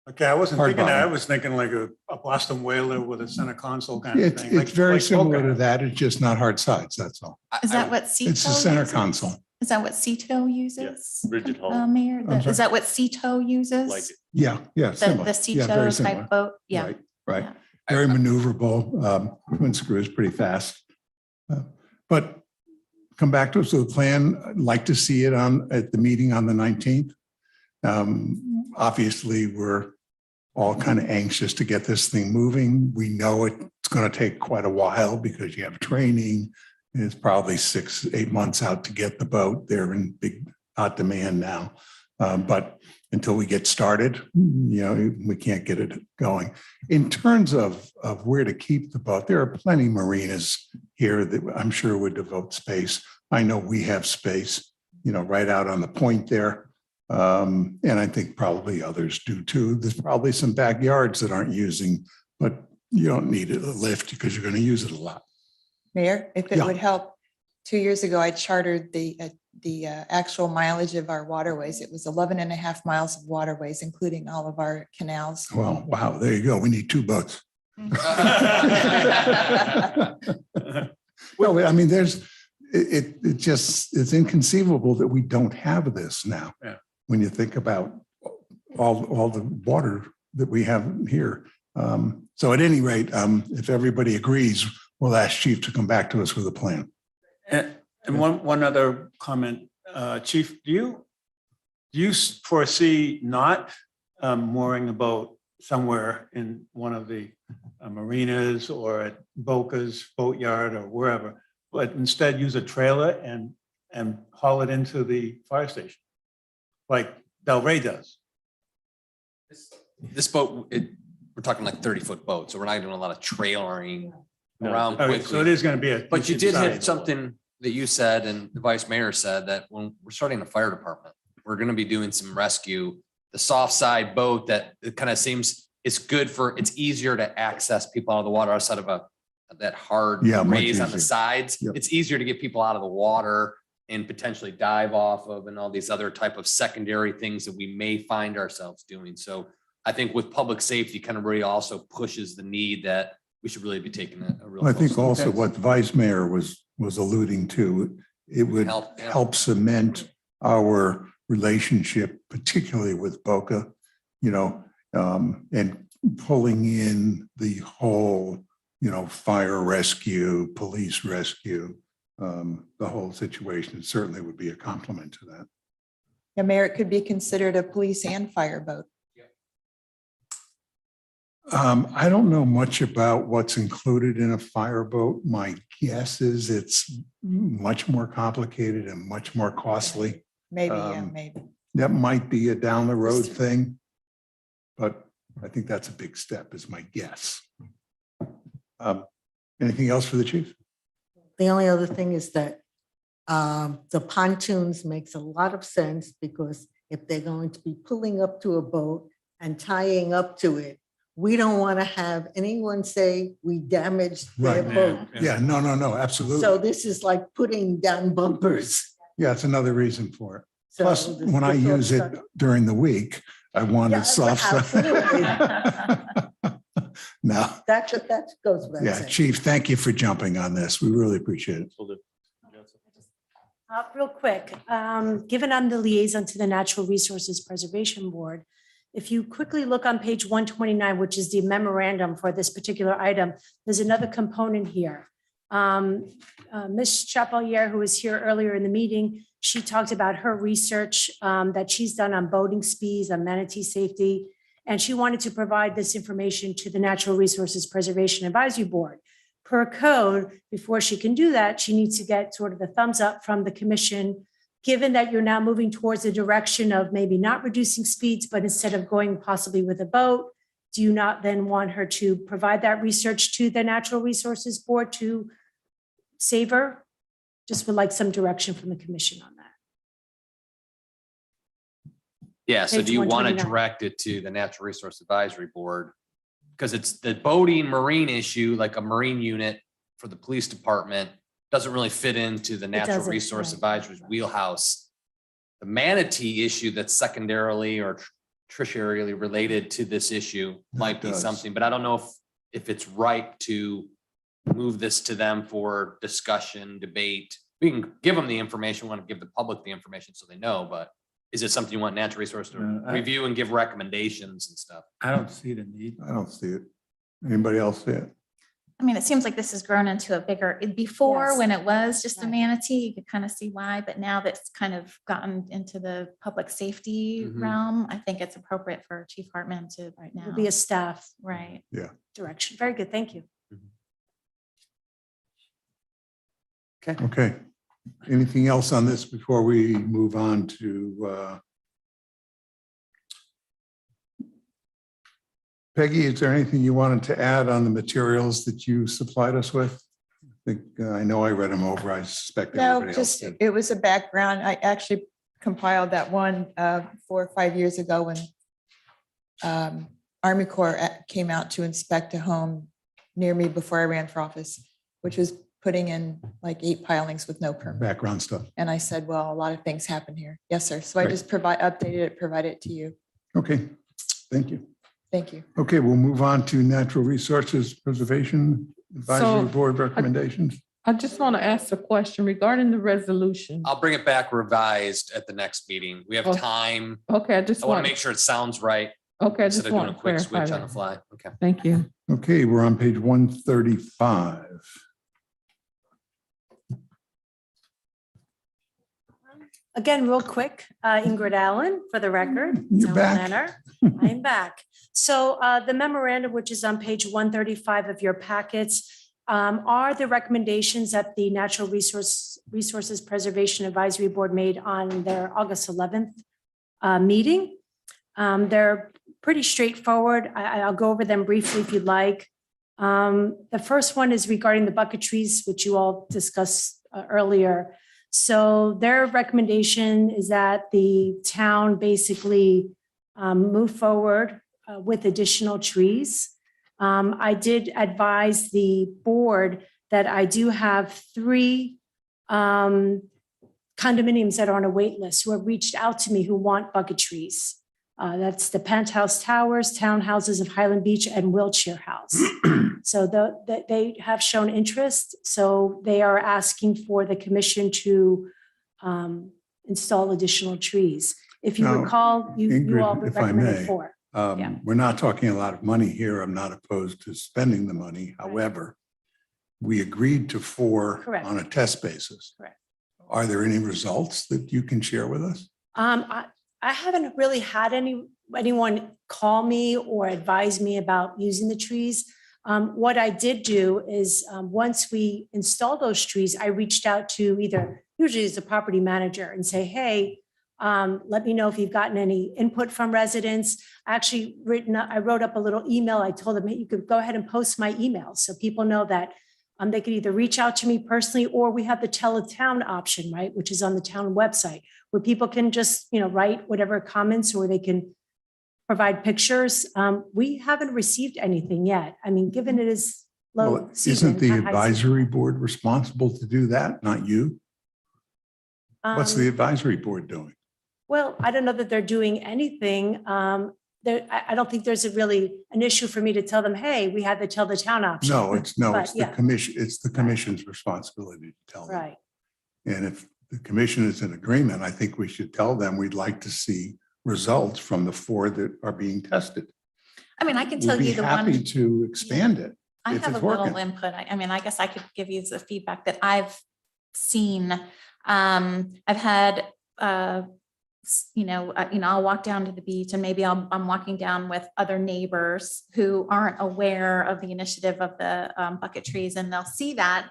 Okay, I wasn't Hard thinking that. I bottom. was thinking like a Boston whaler with a center console kind of It's, thing. it's like- very like similar Boca. to that. It's just not hard sides, that's all. Is that what CETO It's the center uses? console. Is that what CETO uses? rigid hull. Mayor, I'm sorry? is that what CETO uses? Like it. Yeah, yeah, The similar. the Yeah, very CETO similar. type boat? Yeah. Right, right. Yeah. Very maneuverable, twin screws pretty fast. But come back to us with a plan. I'd like to see it at the meeting on the 19th. Obviously, we're all kind of anxious to get this thing moving. We know it's going to take quite a while because you have training. It's probably 6-8 months out to get the boat. They're in big hot demand now. But until we get started, you know, we can't get it going. In terms of where to keep the boat, there are plenty marinas here that I'm sure would devote space. I know we have space, you know, right out on the point there. And I think probably others do too. There's probably some backyards that aren't using, but you don't need a lift because you're going to use it a lot. Mayor, if it Yeah. would help, 2 years ago, I chartered the actual mileage of our waterways. It was 11 and a half miles of waterways, including all of our canals. Well, wow, there you go. We need 2 boats. Well, I mean, it's inconceivable that we don't have this now. Yeah. When you think about all the water that we have here. So at any rate, if everybody agrees, we'll ask Chief to come back to us with a plan. And one other comment, Chief, do you foresee not mooring a boat somewhere in one of the marinas or at Boca's boatyard or wherever, but instead use a trailer and haul it into the fire station, like Del Rey does? This boat, we're talking like 30-foot boat, so we're not doing a lot of trailering No. around Okay, so it quickly. is going to be a. But you did decent hit size. something that you said and the vice mayor said that when we're starting a fire department, we're gonna be doing some rescue. The soft side boat that it kind of seems it's good for, it's easier to access people out of the water outside of that hard Yeah, much raise on the easier. sides. Yep. It's easier to get people out of the water and potentially dive off of and all these other type of secondary things that we may find ourselves doing. So I think with public safety kind of really also pushes the need that we should really be taking a real. I think close look. also what the Vice Mayor was alluding to, it would Help, yeah. help cement our relationship, particularly with Boca, you know, and pulling in the whole, you know, fire rescue, police rescue, the whole situation certainly would be a compliment to that. Yeah, Mayor, it could be considered a police and fire boat. I don't know much about what's included in a fireboat. My guess is it's much more complicated and much more costly. Maybe, yeah, Um, maybe. That might be a down the road thing. But I think that's a big step is my guess. Anything else for the chief? The only other thing is that the pontoons makes a lot of sense because if they're going to be pulling up to a boat and tying up to it, we don't want to have anyone say we damaged their Right. boat. Yeah, no, absolutely. So this is like putting down bumpers. Yeah, it's another reason for it. So Plus, this- when I this all use it started- during the week, I want Yeah, it soft. absolutely. No, That goes without yeah, saying. chief, thank you for jumping on this. We really appreciate it. Real quick, given I'm the liaison to the Natural Resources Preservation Board, If you quickly look on page 129, which is the memorandum for this particular item, there's another component here. Ms. Chapelier, who was here earlier in the meeting, she talked about her research that she's done on boating speeds, on manatee safety, and she wanted to provide this information to the Natural Resources Preservation Advisory Board. Per code, before she can do that, she needs to get sort of the thumbs up from the commission. Given that you're now moving towards the direction of maybe not reducing speeds, but instead of going possibly with a boat, do you not then want her to provide that research to the Natural Resources Board to save her? Just would like some direction from the commission on that. Yeah, so Page do you want to 129. direct it to the Natural Resource Advisory Board? Because it's the boating marine issue, like a marine unit for the police department, doesn't really fit into the Natural doesn't, Resource right. Advisory's wheelhouse. The manatee issue that's secondarily or tertiarily related to this issue might be does. something, but I don't know if it's right to move this to them for discussion, debate. We can give them the information, we want to give the public the information so they know, but is it something you want Natural Resource to review and give recommendations and stuff? I don't see the need. I don't see it. Anybody else see it? I mean, it seems like this has grown into a bigger, before Yes. when it was just a Right. manatee, you could kind of see why, but now that's kind of gotten into the public safety Mhm. realm. I think it's appropriate for Chief Hartman to right now. Will be a staff Right. direction. Very good, thank you. Okay. Anything else on this before we move on to Peggy, is there anything you wanted to add on the materials that you supplied us with? I think, I know I read them over. I suspect No, everybody else just, did. it was a background. I actually compiled that one 4 or 5 years ago when Army Corps came out to inspect a home near me before I ran for office, which was putting in like 8 pilings with no permit. Background stuff. And I said, well, a lot of things happen here. Yes, sir. So I Right. just updated it, provided it to you. Okay, thank you. Thank you. Okay, we'll move on to Natural Resources Preservation Advisory So, Board recommendations. I just want to ask a question regarding the resolution. I'll bring it back revised at the next meeting. We have Oh. time. Okay, I just I want want, to make sure it sounds right okay, I instead just of doing want a to quick clarify switch on the that. fly. Okay. Thank you. Okay, we're on page 135. Again, real quick, Ingrid Allen, for the record. You're town back. planner. I'm back. So the memorandum, which is on page 135 of your packets, are the recommendations that the Natural Resources Preservation Advisory Board made on their August 11th meeting. They're pretty straightforward. I'll go over them briefly if you'd like. The first one is regarding the bucket trees, which you all discussed earlier. So their recommendation is that the town basically move forward with additional trees. I did advise the board that I do have 3 condominiums that are on a wait list who have reached out to me who want bucket trees. That's the Penthouse Towers, Townhouses of Highland Beach, and Wiltshire House. So they have shown interest. So they are asking for the commission to install additional trees. If you Now, recall, you all Ingrid, if I may, recommended 4. Yeah. We're not talking a lot of money here. I'm not opposed to spending the money. However, we agreed to 4 Correct. on a test basis. Correct. Are there any results that you can share with us? I haven't really had anyone call me or advise me about using the trees. What I did do is once we install those trees, I reached out to usually it's a property manager and say, hey, let me know if you've gotten any input from residents. I wrote up a little email. I told them, hey, you could go ahead and post my email so people know that they could either reach out to me personally, or we have the tell a town option, right, which is on the town website, where people can just, write whatever comments, or they can provide pictures. We haven't received anything yet. I mean, given it is low Well, season. isn't the not high season. advisory board responsible to do that, not you? What's the advisory board doing? Well, I don't know that they're doing anything. I don't think there's really an issue for me to tell them, hey, we had the tell the town option. No, it's But, the yeah. commission, it's the commission's responsibility to tell them. Right. And if the commission is in agreement, I think we should tell them we'd like to see results from the 4 that are being tested. I mean, I can We'd tell be you the happy one, to expand it. I if have a it's little working. input. I mean, I guess I could give you the feedback that I've seen. I've had, I'll walk down to the beach and maybe I'm walking down with other neighbors who aren't aware of the initiative of the bucket trees, and they'll see that.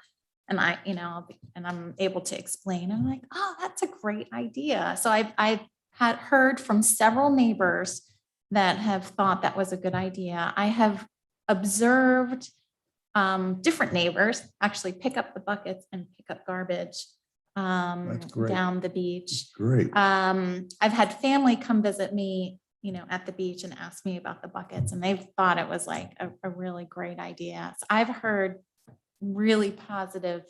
And I'm able to explain. I'm like, oh, that's a great idea. So I've had heard from several neighbors that have thought that was a good idea. I have observed different neighbors actually pick up the buckets and pick up garbage That's great. down the beach. Great. I've had family come visit me, at the beach and ask me about the buckets, and they've thought it was like a really great idea. So I've heard really positive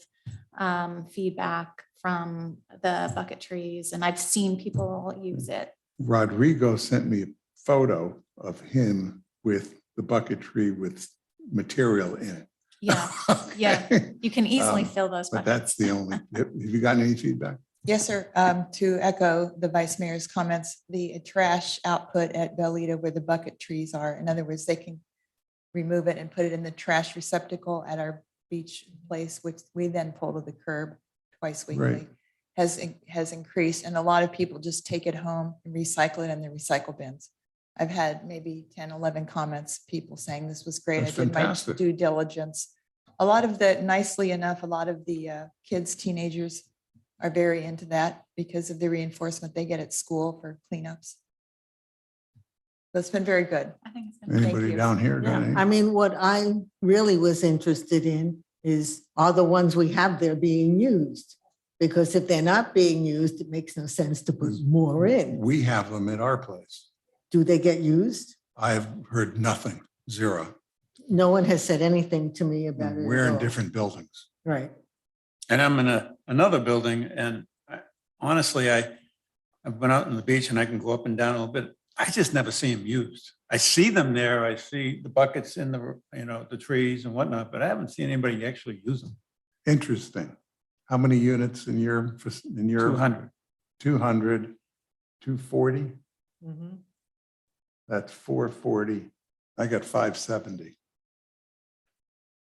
feedback from the bucket trees, and I've seen people use it. Rodrigo sent me a photo of him with the bucket tree with material in it. Yeah, yeah, you can easily Um, fill those But buckets. that's the only, have you gotten any feedback? Yes, sir. To echo the vice mayor's comments, the trash output at Velita where the bucket trees are, in other words, they can remove it and put it in the trash receptacle at our beach place, which we then pull to the curb twice weekly, has increased. And a lot of people just take it home and recycle it in the recycle bins. I've had maybe 10, 11 comments, people saying this was great. That's I did my fantastic. due diligence. A lot of the, nicely enough, a lot of the kids, teenagers are very into that because of the reinforcement they get at school for cleanups. So it's been very good. I think it's gonna be. Anybody you. down here? got Yeah, any? I mean, what I really was interested in is, are the ones we have there being used? Because if they're not being used, it makes no sense to put more in. We have them at our place. Do they get used? I've heard nothing, zero. No one has said anything to me about it. at We're in all. different buildings. Right. And I'm in another building and honestly, I've been out on the beach and I can go up and down a little bit. I just never see them used. I see them there. I see the buckets in the trees and whatnot, but I haven't seen anybody actually use them. Interesting. How many units in your, 200. 200, 240? Mhm. That's 440. I got 570.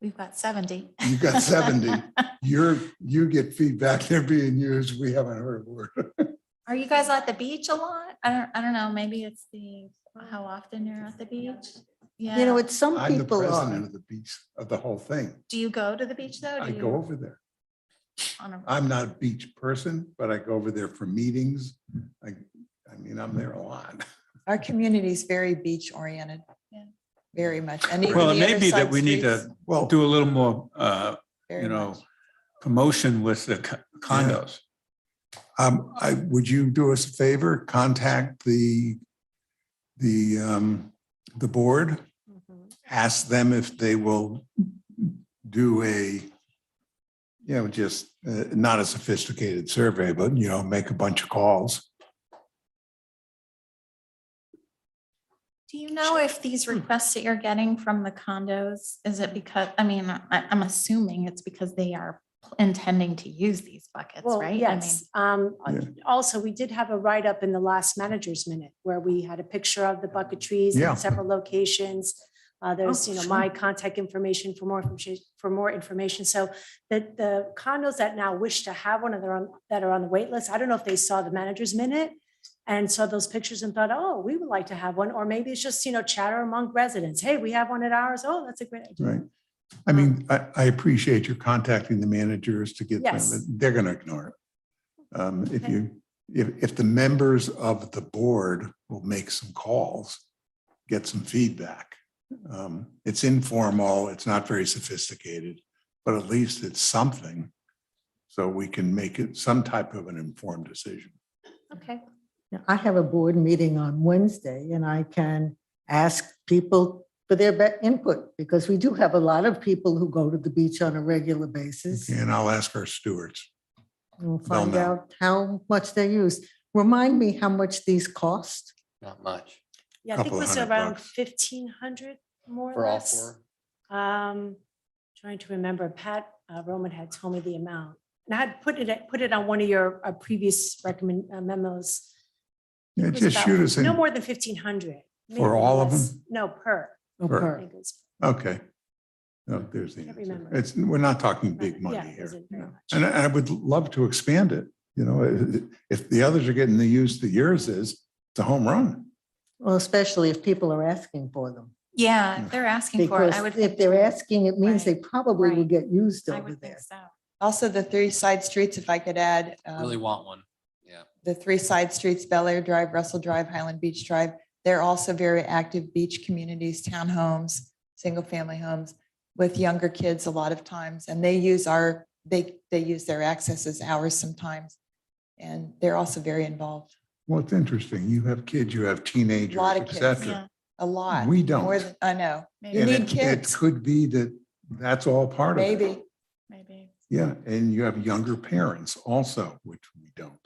We've got 70. You got 70. You get feedback they're being used. We haven't heard a word. Are you guys at the beach a lot? I don't know. Maybe it's how often you're at the beach. Yeah. You know, it's some I'm the people president are. of the beach, of the whole thing. Do you go to the beach though? Do I you- go over there. on a- I'm not a beach person, but I go over there for meetings. I mean, I'm there a lot. Our community is very beach oriented. Yeah. Very much. And even Well, it the may other be that side we need streets, to Well, do a little more, very much. promotion with the condos. would you do us a favor? Contact the board, ask them if they will do a, just not a sophisticated survey, but, make a bunch of calls. Do you know if these requests that you're getting from the condos, is it because, I'm assuming it's because they are intending to use these buckets, Well, right? yes. Yeah. Also, we did have a write-up in the last manager's minute where we had a picture of the bucket trees Yeah. in several locations. There's, Oh, my contact information for more information. So the condos that now wish to have one that are on the wait list, I don't know if they saw the manager's minute and saw those pictures and thought, oh, we would like to have one. Or maybe it's just, chatter among residents. Hey, we have one at ours. Oh, that's a great idea. Right. I mean, I appreciate you contacting the managers to get them, Yes. they're going to ignore it. If the members of the board will make some calls, get some feedback. It's informal, it's not very sophisticated, but at least it's something. So we can make it some type of an informed decision. Okay. Now, I have a board meeting on Wednesday and I can ask people for their input because we do have a lot of people who go to the beach on a regular basis. And I'll ask our stewards. We'll find know. out how much they use. Remind me how much these cost? Not much. Yeah, I think it Couple of was $100 around bucks. 1,500 more For or all less. four? Trying to remember, Pat Roman had told me the amount. And I had put it on one of your previous memos. Yeah, It was just about shoot us No in. more than 1,500. maybe For all of less. them? No, per. Oh, Sure. I per. think it was- Okay. No, there's the Can't answer. remember. It's, we're not talking big Yeah, money it here. wasn't very much. And I would love to expand it. You know, if the others are getting the use that yours is, it's a home run. Well, especially if people are asking for them. Yeah, if they're asking for it, Because I would. if they're asking, it means they Right, probably will right. get used I over would think there. so. Also, the 3 side streets, if I could add. Really want one. Yeah. The 3 side streets, Bel Air Drive, Russell Drive, Highland Beach Drive, they're also very active beach communities, townhomes, single-family homes with younger kids a lot of times. And they use they use their access as ours sometimes. And they're also very involved, Well, it's interesting. You have kids, you have teenagers, Lot of et kids. cetera. Yeah, a lot. We More don't. than I know. maybe, You And need it kids, could be that that's all part of it. maybe. maybe. Yeah, and you have younger parents also, which we don't.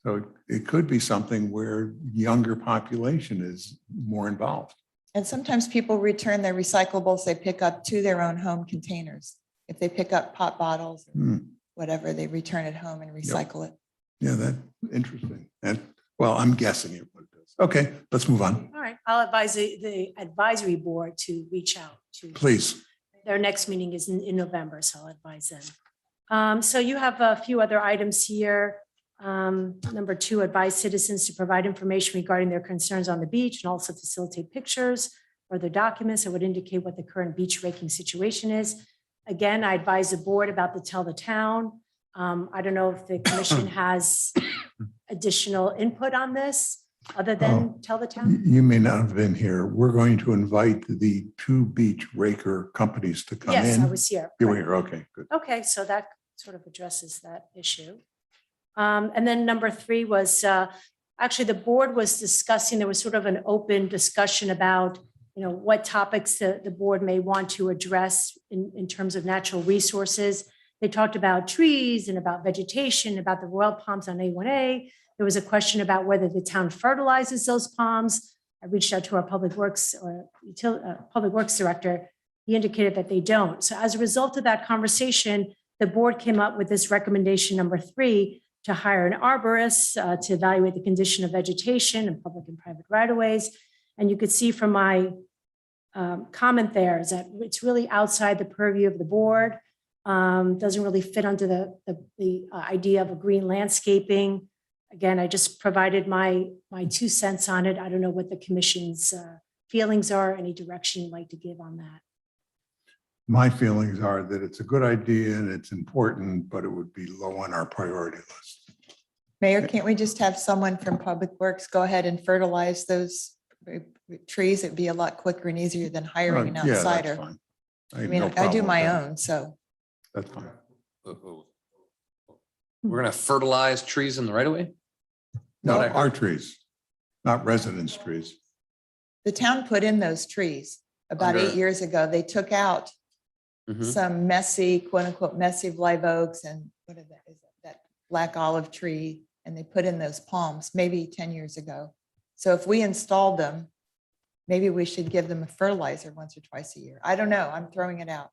So it could be something where younger population is more involved. And sometimes people return their recyclables they pick up to their own home containers. If they pick up pop bottles, or Hmm. whatever, they return it home and recycle it. Yeah, that's interesting. And well, I'm guessing it would. Okay, let's move on, All right, I'll advise the advisory board to reach out to. please. Their next meeting is in November, so I'll advise them. So you have a few other items here. Number 2, advise citizens to provide information regarding their concerns on the beach and also facilitate pictures or other documents that would indicate what the current beach raking situation is. Again, I advise the board about the Tell the Town. I don't know if the commission has additional input on this other than Tell the Town. You may not have been here. We're going to invite the 2 beach raker companies to come in. Yes, I was here. You were here, okay, good. Okay, so that sort of addresses that issue. And then number 3 was, actually, the board was discussing, there was sort of an open discussion about, what topics the board may want to address in terms of natural resources. They talked about trees and about vegetation, about the royal palms on A1A. There was a question about whether the town fertilizes those palms. I reached out to our public works director. He indicated that they don't. So as a result of that conversation, the board came up with this recommendation number 3 to hire an arborist to evaluate the condition of vegetation in public and private right-of-ways. And you could see from my comment there is that it's really outside the purview of the board. Doesn't really fit under the idea of a green landscaping. Again, I just provided my 2 cents on it. I don't know what the commission's feelings are, any direction you'd like to give on that. My feelings are that it's a good idea and it's important, but it would be low on our priority list. Mayor, can't we just have someone from Public Works go ahead and fertilize those trees? It'd be a lot quicker and easier than hiring an Yeah, that's outsider. fine. I have mean, no I do problem with my that. own, so. That's fine. We're gonna fertilize trees in the right of way? No, What I heard. our trees, not residents' trees. The town put in those trees about Under- 8 years ago. They took out Mhm. some messy, quote unquote, messy live oaks and what is that black olive tree, and they put in those palms maybe 10 years ago. So if we installed them, maybe we should give them a fertilizer once or twice a year. I don't know. I'm throwing it out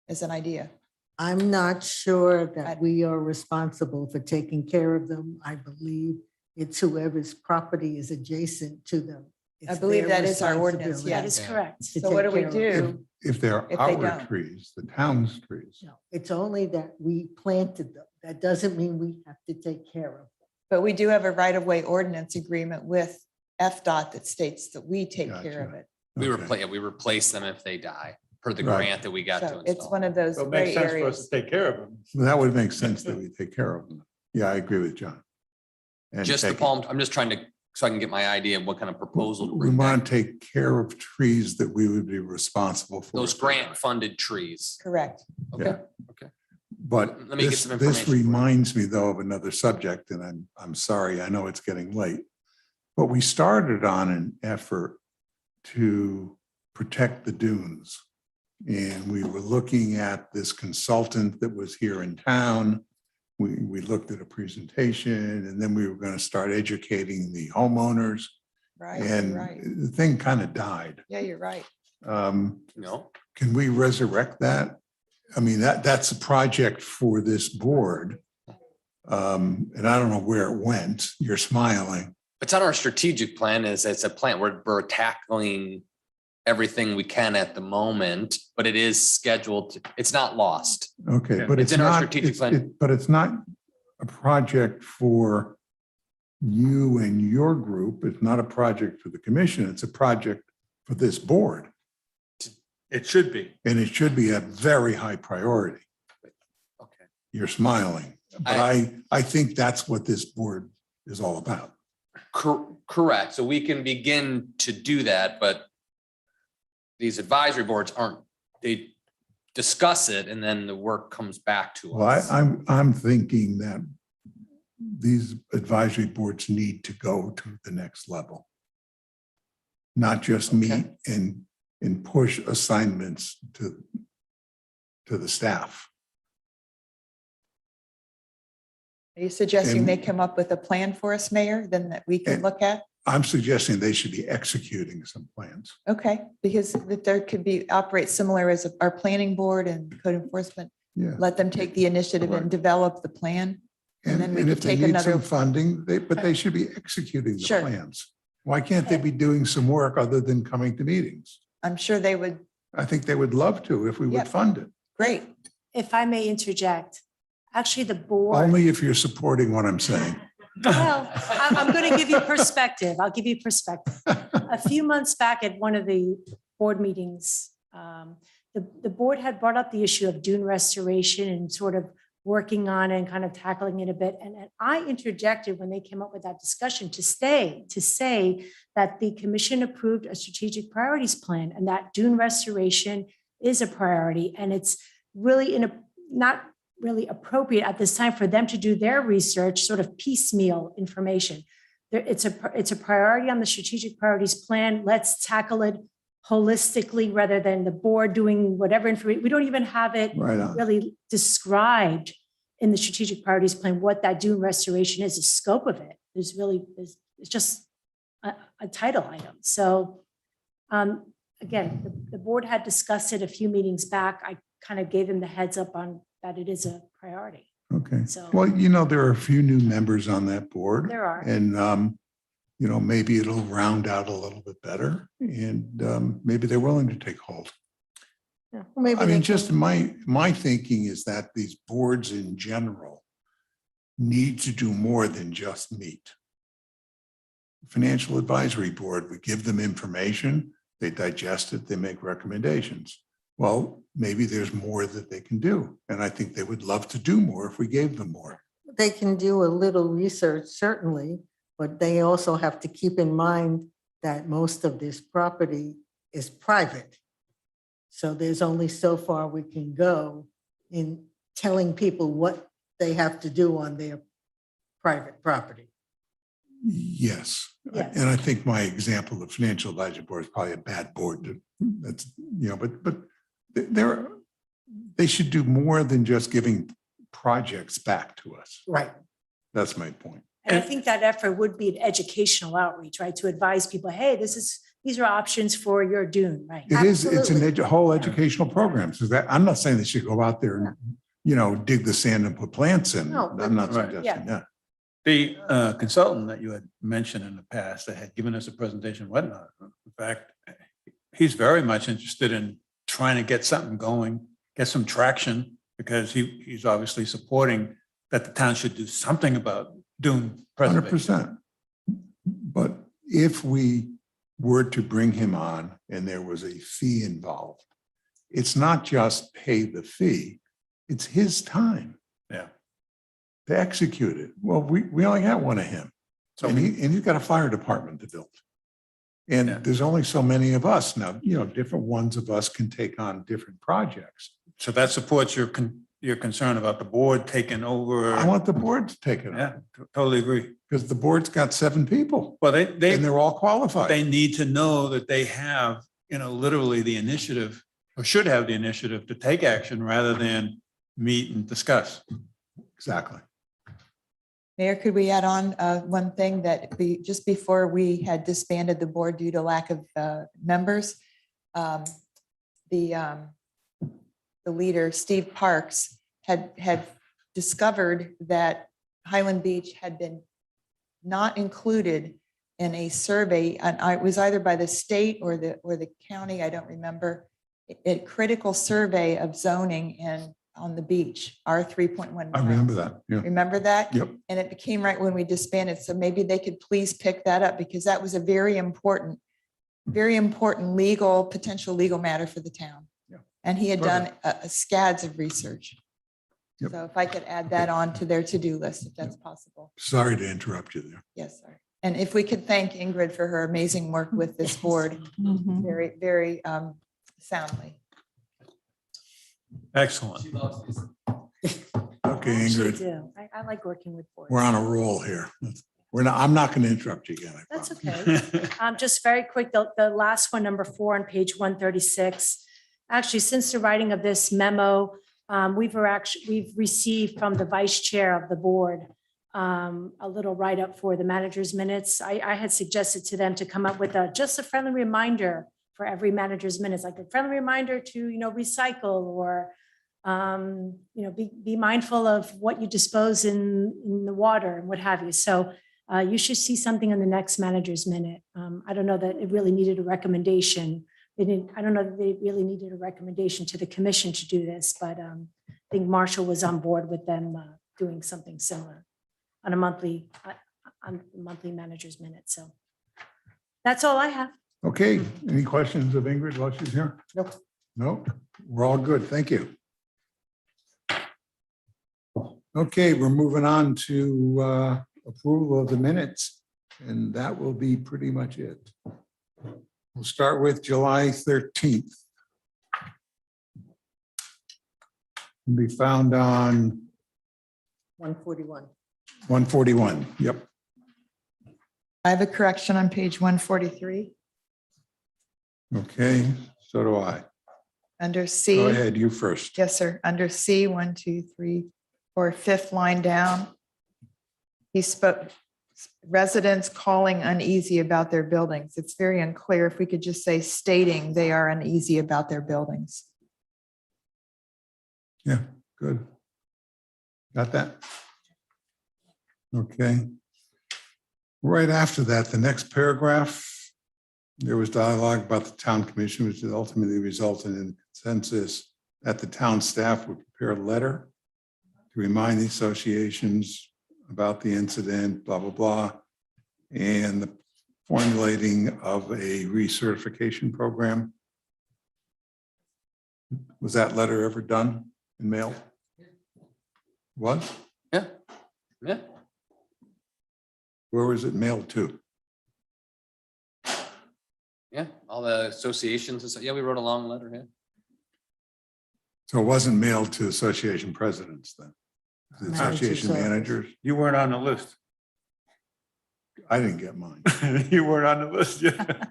as an idea. I'm not sure that we are responsible for taking care of them. I believe it's whoever's property is adjacent to them. I It's believe their that is our ordinance, responsibility That yes. is correct. to So what take do we care of them. do? If they're If they our don't. trees, the town's trees. No, it's only that we planted them. That doesn't mean we have to take care of them. But we do have a right-of-way ordinance agreement with FDOT that states that we take care of Gotcha. it. We Okay. replace them if they die, per the Right. grant that we got to So it's install. one of those So it gray makes sense for us areas. to take care of them. Well, that would make sense that we take care of them. Yeah, I agree with John. And Just the take- palm, I'm just trying to, so I can get my idea of what kind of proposal to We bring want back. to take care of trees that we would be responsible for. Those grant funded trees. Correct. Okay, But Let me get this, some this information for you. reminds me though of another subject, and I'm sorry, I know it's getting late. But we started on an effort to protect the dunes. And we were looking at this consultant that was here in town. We looked at a presentation and then we were going to start educating the homeowners. Right, you're And right. the thing kind of died. Yeah, you're right. No, Can we resurrect that? I mean, that's a project for this board. And I don't know where it went. You're smiling. It's on our strategic plan is it's a plan. We're tackling everything we can at the moment, but it is scheduled. It's not lost. Okay, but It's it's in our not, strategic plan. but it's not a project for you and your group. It's not a project for the commission. It's a project for this board. It should be. And it should be a very high priority. Okay. You're smiling, but I think that's what this board is all about. Correct. So we can begin to do that, but these advisory boards aren't, they discuss it and then the work comes back to Well, us. I'm thinking that these advisory boards need to go to the next level. Not just meet and push assignments to the staff. Are you suggesting And- they come up with a plan for us, Mayor, then that we can And- look at? I'm suggesting they should be executing some plans. Okay, because that there could be, operate similar as our planning board and code enforcement. Yeah. Let them take the initiative and Correct. develop the plan. And then we And could if they take need another. some funding, but they should be executing the Sure. plans. Why can't they be doing some work other than coming to meetings? I'm sure they would, I think they would love to if we would Yep. fund it. great. If I may interject, actually, the board. Only if you're supporting what I'm saying. Well, I'm going to give you perspective. I'll give you perspective. A few months back at one of the board meetings, the board had brought up the issue of dune restoration and sort of working on it and kind of tackling it a bit. And I interjected when they came up with that discussion to say that the commission approved a strategic priorities plan and that dune restoration is a priority. And it's really not really appropriate at this time for them to do their research, sort of piecemeal information. It's a priority on the strategic priorities plan. Let's tackle it holistically rather than the board doing whatever information. We don't even have it Right on. really described in the strategic priorities plan, what that dune restoration is, the scope of it. It's just a title item. So again, the board had discussed it a few meetings back. I kind of gave them the heads up on that it is a priority. Okay. So- Well, there are a few new members on that board. There are. And, maybe it'll round out a little bit better and maybe they're willing to take hold. Yeah, well, maybe I they mean, just can- my thinking is that these boards in general need to do more than just meet. Financial Advisory Board, we give them information, they digest it, they make recommendations. Well, maybe there's more that they can do. And I think they would love to do more if we gave them more. They can do a little research, certainly, but they also have to keep in mind that most of this property is private. So there's only so far we can go in telling people what they have to do on their private property. Yes. Yes. And I think my example of Financial Advisory Board is probably a bad board. That's, but they should do more than just giving projects back to us. Right. That's my point. And I think that effort would be an educational outreach, right? To advise people, hey, these are options for your dune, right? It is, it's Absolutely. whole educational program. So that, I'm not saying they should go out there and, dig the sand and put plants in. No, I'm not Right. suggesting that. The consultant that you had mentioned in the past that had given us a presentation, whatnot, in fact, he's very much interested in trying to get something going, get some traction, because he's obviously supporting that the town should do something about dune preservation. 100%. But if we were to bring him on and there was a fee involved, it's not just pay the fee, it's his time Yeah. to execute it. Well, we only got one of him. So And he's got a fire department to build. And Yeah. there's only so many of us now, different ones of us can take on different projects. So that supports your concern about the board taking over. I want the board to take it Yeah, on totally agree. because the board's got 7 people Well, and they they're all qualified. need to know that they have, literally the initiative, or should have the initiative to take action rather than meet and discuss. Exactly. Mayor, could we add on one thing that just before we had disbanded the board due to lack of members, the leader, Steve Parks, had discovered that Highland Beach had been not included in a survey, and it was either by the state or the county, I don't remember, a critical survey of zoning and on the beach, R 3.1. I remember that. Yeah. Remember that? Yep. And it became right when we disbanded. So maybe they could please pick that up because that was a very important legal, potential legal matter for the town. Yeah. And he had done a scads of research. Yep. So if I could add that on to their to-do list, if that's possible. Sorry to interrupt you there. Yes, sir. And if we could thank Ingrid for her amazing work with this board, Mhm. very, very soundly. Excellent. She loves these. Okay, I actually Ingrid, do. I like working with boards. we're on a roll here. I'm not going to interrupt you again. I That's promise. okay. Just very quick, the last one, number 4 on page 136. Actually, since the writing of this memo, we've received from the vice chair of the board a little write-up for the manager's minutes. I had suggested to them to come up with just a friendly reminder for every manager's minutes, like a friendly reminder to, recycle or, be mindful of what you dispose in the water and what have you. So you should see something in the next manager's minute. I don't know that it really needed a recommendation. I don't know that they really needed a recommendation to the commission to do this, but I think Marshall was on board with them doing something similar on a monthly manager's minute. So that's all I have. Okay, any questions of Ingrid while she's here? Nope. Nope, we're all good. Thank you. Okay, we're moving on to approval of the minutes, and that will be pretty much it. We'll start with July 13th. Can be found on 141. 141. Yep. I have a correction on page 143 Okay, so do I. under C. Go ahead, you first. Yes, sir. Under C, 1, 2, 3, 4, fifth line down. He spoke, residents calling uneasy about their buildings. It's very unclear if we could just say stating they are uneasy about their buildings. Yeah, good. Got that? Okay. Right after that, the next paragraph, there was dialogue about the town commission, which ultimately resulted in consensus that the town staff would prepare a letter to remind the associations about the incident, blah, blah, blah, and the formulating of a recertification program. Was that letter ever done and mailed? What? Yeah. Yeah. Where was it mailed to? Yeah. All the associations. And so, yeah, we wrote a long letter. Yeah. So it wasn't mailed to association presidents then? The association Managers. managers? You weren't on the list. I didn't get mine. You weren't on the list, yeah.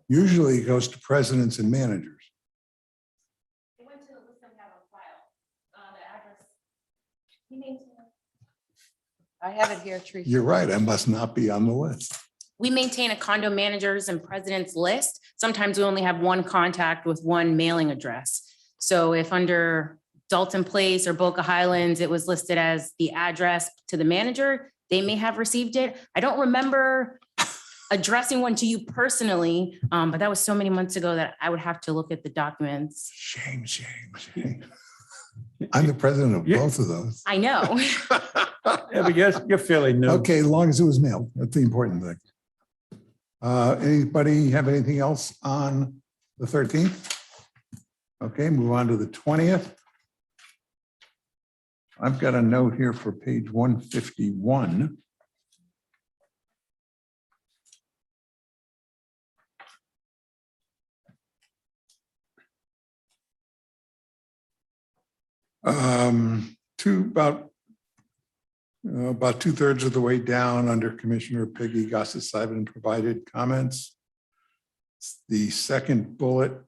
Usually it goes to presidents and managers. It went to the list I have on file, the address. I have it here, Teresa. You're right, I must not be on the list. We maintain a condo managers and presidents list. Sometimes we only have one contact with one mailing address. So if under Dalton Place or Boca Highlands, it was listed as the address to the manager, they may have received it. I don't remember addressing one to you personally, but that was so many months ago that I would have to look at the documents. Shame, shame, shame. I'm the president of Yeah. both of those. I know. Yeah, but yes, you're fairly new. Okay, as long as it was mailed, that's the important thing. Anybody have anything else on the 13th? Okay, move on to the 20th. I've got a note here for page 151. About 2/3 of the way down under Commissioner Peggy Gossett-Simon provided comments. The second bullet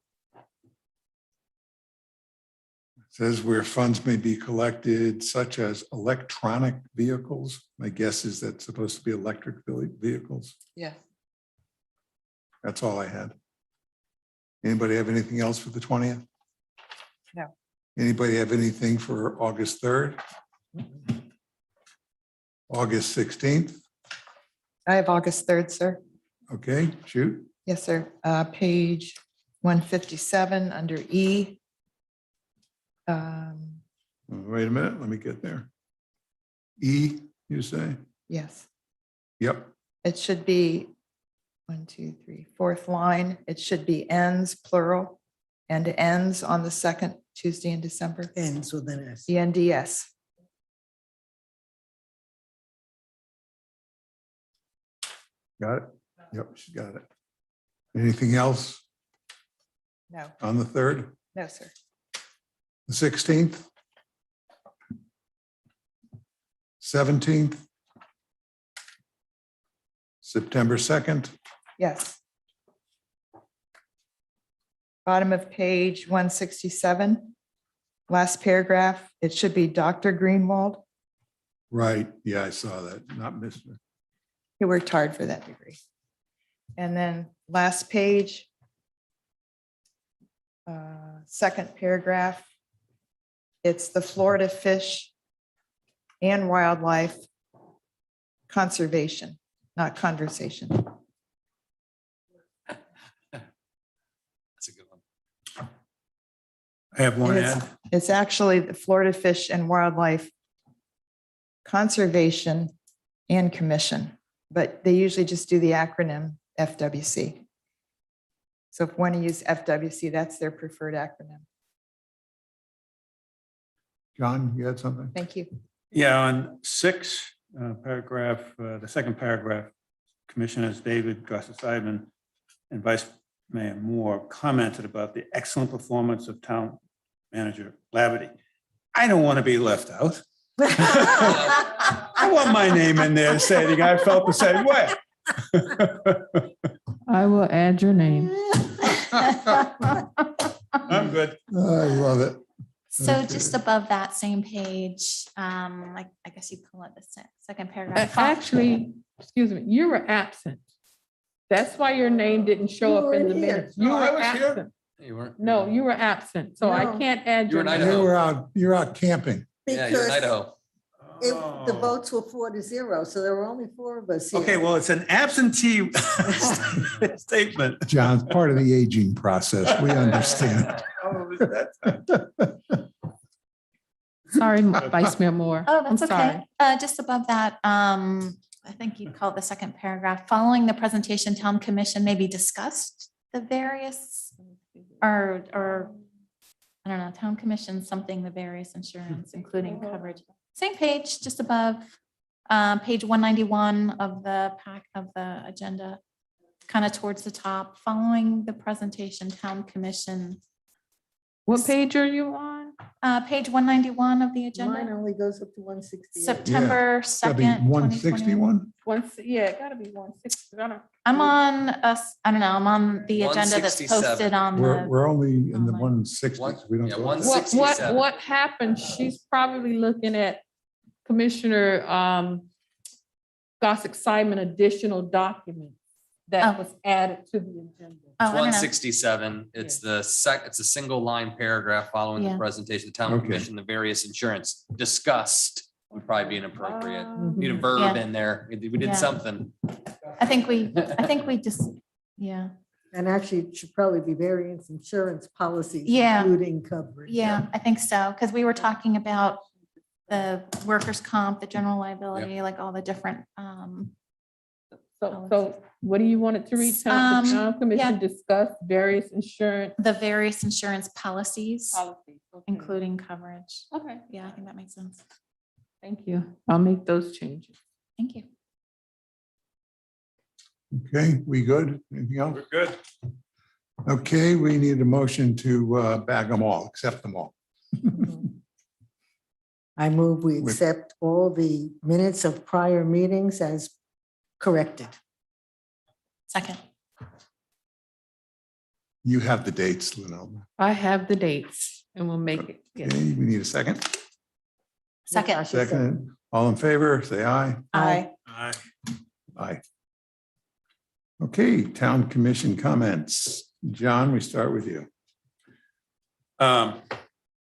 says where funds may be collected, such as electronic vehicles. My guess is that's supposed to be electric vehicles. Yeah. That's all I had. Anybody have anything else for the 20th? No. Anybody have anything for August 3rd? August 16th? I have August 3rd, sir. Okay, shoot. Yes, sir. Page 157 under E. Wait a minute, let me get there. E, you say? Yes, Yep. it should be 1, 2, 3, fourth line. It should be ends, plural, and ends on the second Tuesday in December. Ends with an S. ENDS. Got it? Yep, she got it. Anything else No, on the 3rd? no, sir. The 16th? 17th? September 2nd? Yes. Bottom of page 167, last paragraph, it should be Dr. Greenwald. Right, yeah, I saw that, not Mr. He worked hard for that degree. And then last page, second paragraph, it's the Florida Fish and Wildlife Conservation, not conversation. That's a good one. I have one And it's- ad. It's actually the Florida Fish and Wildlife Conservation and Commission, but they usually just do the acronym FWC. So if you want to use FWC, that's their preferred acronym. John, you had something? Thank you. Yeah, on 6, paragraph, the second paragraph, Commissioners David Gossett-Seidman and Vice Mayor Moore commented about the excellent performance of Town Manager Laverty. I don't want to be left out. I want my name in there saying I felt the same way. I will add your name. I'm good. I love it. So Okay. just above that same page, I guess you call it the second paragraph. Actually, excuse me, you were absent. That's why your name didn't show up in the minutes. You No, were I was here. absent. You weren't. No, you were absent, so I No. can't add You were your in name. Idaho. You're out camping. Yeah, you're in Because Idaho. if Oh. the votes were 4-0, so there were only 4 of us here. Okay, well, it's an absentee statement. John, part of the aging process. We understand. Sorry, Vice Mayor Moore. Oh, that's I'm sorry. okay. Just above that, I think you call it the second paragraph. Following the presentation, town commission maybe discussed the various or I don't know, town commission, something, the various insurance, including coverage. Same page, just above, page 191 of the pack of the agenda, kind of towards the top, following the presentation, town commission, What page are you on? page 191 of the Mine agenda, only goes up to 168. September That'd be 2nd. 161? Yeah, it gotta be 160. I'm on us, I don't know, I'm on the agenda that's 167. posted on We're, the, we're only in the Online. 160s. We don't Yeah, go. one- What 67. happened? She's probably looking at Commissioner Gossett-Simon additional documents that Oh. was added to the agenda. oh, I don't know. 167. It's it's a single line paragraph following the Yeah. presentation, the town Okay. commission, the various insurance discussed would probably be inappropriate. Need a Mhm. verb Yeah. in there. We Yeah. did something. I think we just, yeah, And actually, it should probably be variance insurance policies, Yeah. including coverage. yeah, I think so, because we were talking about the workers' comp, the general liability, like all the different, So what do you want it to read? Town yeah. commission discussed various insurance the various insurance policies, policies. Okay. including coverage. Okay, Yeah, I think that makes sense. thank you. I'll make those changes. Thank you. Okay, we good? Anything else? We're good. Okay, we need a motion to bag them all, accept them all. I move we With- accept all the minutes of prior meetings as corrected. Second. You have the dates, Lynell. I have the dates and we'll make it. Okay, yes. we need a second. Second. Natasha said. Second, all in favor, say aye. Aye. Aye. Aye. Okay, town commission comments. John, we start with you.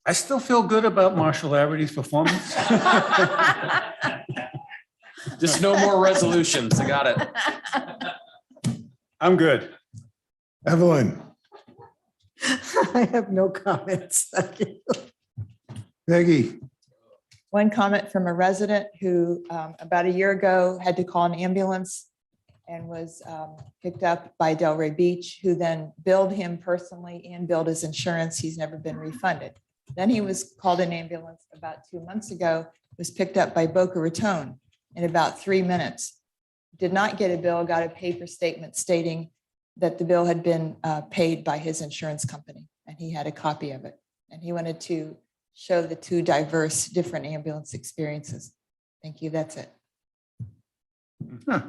I still feel good about Marshall Laverty's performance. Just no more resolutions. I got it. I'm good. Evelyn, I have no comments. Thank you. Peggy, One comment from a resident who about a year ago had to call an ambulance and was picked up by Delray Beach, who then billed him personally and billed his insurance. He's never been refunded. Then he was called an ambulance about 2 months ago, was picked up by Boca Raton in about 3 minutes. Did not get a bill, got a paper statement stating that the bill had been paid by his insurance company, and he had a copy of it. And he wanted to show the two diverse, different ambulance experiences. Thank you, that's it. huh,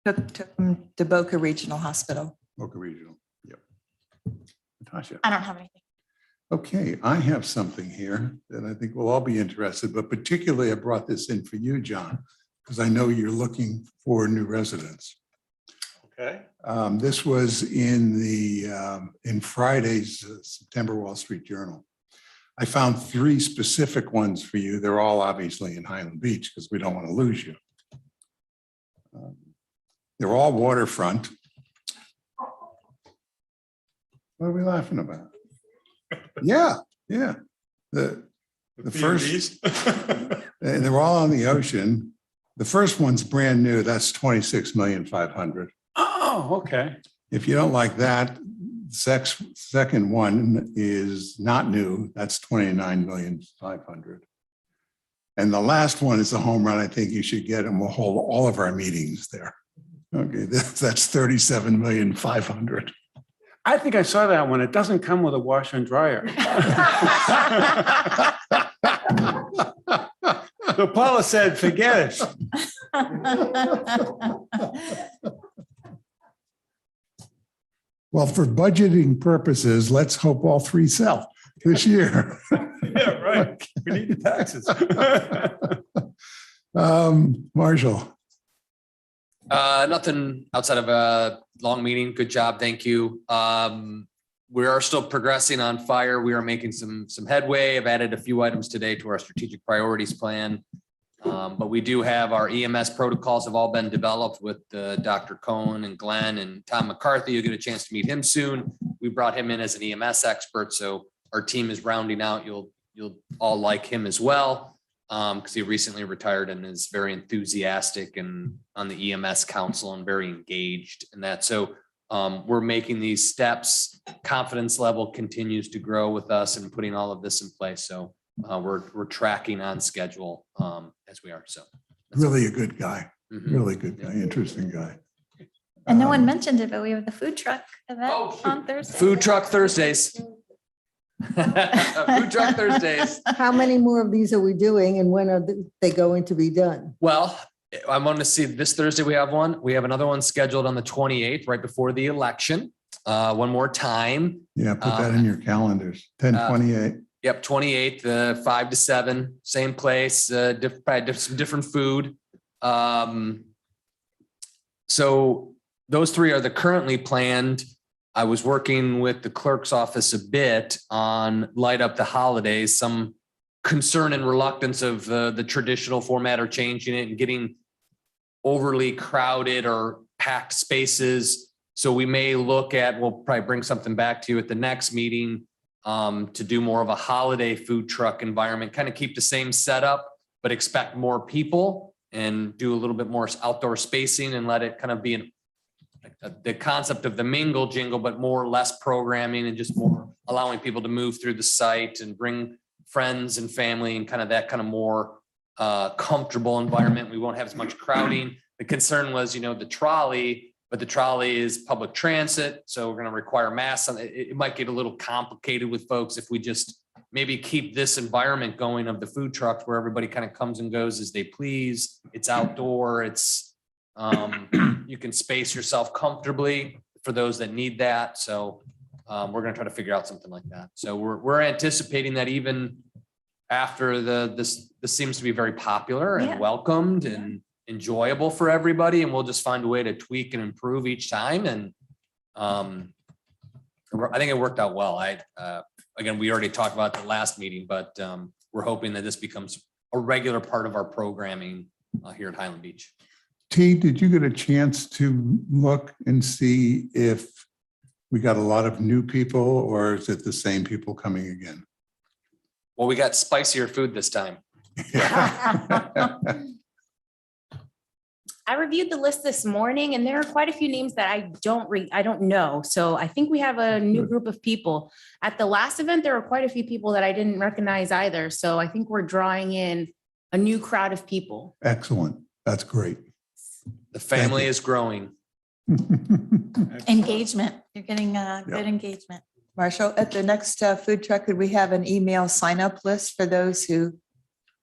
Took him to Boca Regional Hospital. Boca Regional. Yep. Natasha. I don't have anything. Okay, I have something here that I think we'll all be interested, but particularly I brought this in for you, John, because I know you're looking for new residents. Okay. This was in Friday's September Wall Street Journal. I found 3 specific ones for you. They're all obviously in Highland Beach because we don't want to lose you. They're all waterfront. What are we laughing about? Yeah, yeah. The first, and they're all on the ocean. The first one's brand new. That's 26,500,000. Oh, okay. If you don't like that, second one is not new. That's 29,500,000. And the last one is a home run. I think you should get, and we'll hold all of our meetings there. Okay, that's 37,500,000. I think I saw that one. It doesn't come with a washer and dryer. So Paula said, forget it. Well, for budgeting purposes, let's hope all 3 sell this year. Yeah, right. We need the taxes. Marshall. Nothing outside of a long meeting. Good job. Thank you. We are still progressing on fire. We are making some headway. I've added a few items today to our strategic priorities plan. But we do have our EMS protocols have all been developed with Dr. Cohen and Glenn and Tom McCarthy. You'll get a chance to meet him soon. We brought him in as an EMS expert. So our team is rounding out. You'll all like him as well. Because he recently retired and is very enthusiastic and on the EMS council and very engaged in that. So we're making these steps. Confidence level continues to grow with us and putting all of this in place. So we're tracking on schedule as we are. So Really a good guy. Mhm. Really good guy. Interesting guy. And no one mentioned it, but we have the food truck event Oh, shoot. on Thursday. Food truck Thursdays. Food truck Thursdays. How many more of these are we doing and when are they going to be done? Well, I want to see this Thursday. We have one. We have another one scheduled on the 28th, right before the election. One more time. Yeah, put that in your calendars. 10/28. Yep, 28th, 5 to 7, same place, probably some different food. So those 3 are the currently planned. I was working with the clerk's office a bit on light up the holidays, some concern and reluctance of the traditional format or changing it and getting overly crowded or packed spaces. So we may look at, we'll probably bring something back to you at the next meeting to do more of a holiday food truck environment, kind of keep the same setup, but expect more people and do a little bit more outdoor spacing and let it kind of be the concept of the mingle jingle, but more or less programming and just more allowing people to move through the site and bring friends and family and kind of that kind of more comfortable environment. We won't have as much crowding. The concern was, the trolley, but the trolley is public transit. So we're going to require masks on it. It might get a little complicated with folks if we just maybe keep this environment going of the food trucks where everybody kind of comes and goes as they please. It's outdoor. It's you can space yourself comfortably for those that need that. So we're going to try to figure out something like that. So we're anticipating that even after this seems to be very popular and welcomed and enjoyable for everybody, and we'll just find a way to tweak and improve each time. And I think it worked out well. Again, we already talked about the last meeting, but we're hoping that this becomes a regular part of our programming here at Highland Beach. T, did you get a chance to look and see if we got a lot of new people, or is it the same people coming again? Well, we got spicier food this time. I reviewed the list this morning and there are quite a few names that I don't know. So I think we have a new group of people. At the last event, there were quite a few people that I didn't recognize either. So I think we're drawing in a new crowd of people. Excellent. That's great. The family you. is growing. Engagement. You're getting good Yep. engagement. Marshall, at the next food truck, could we have an email sign up list for those who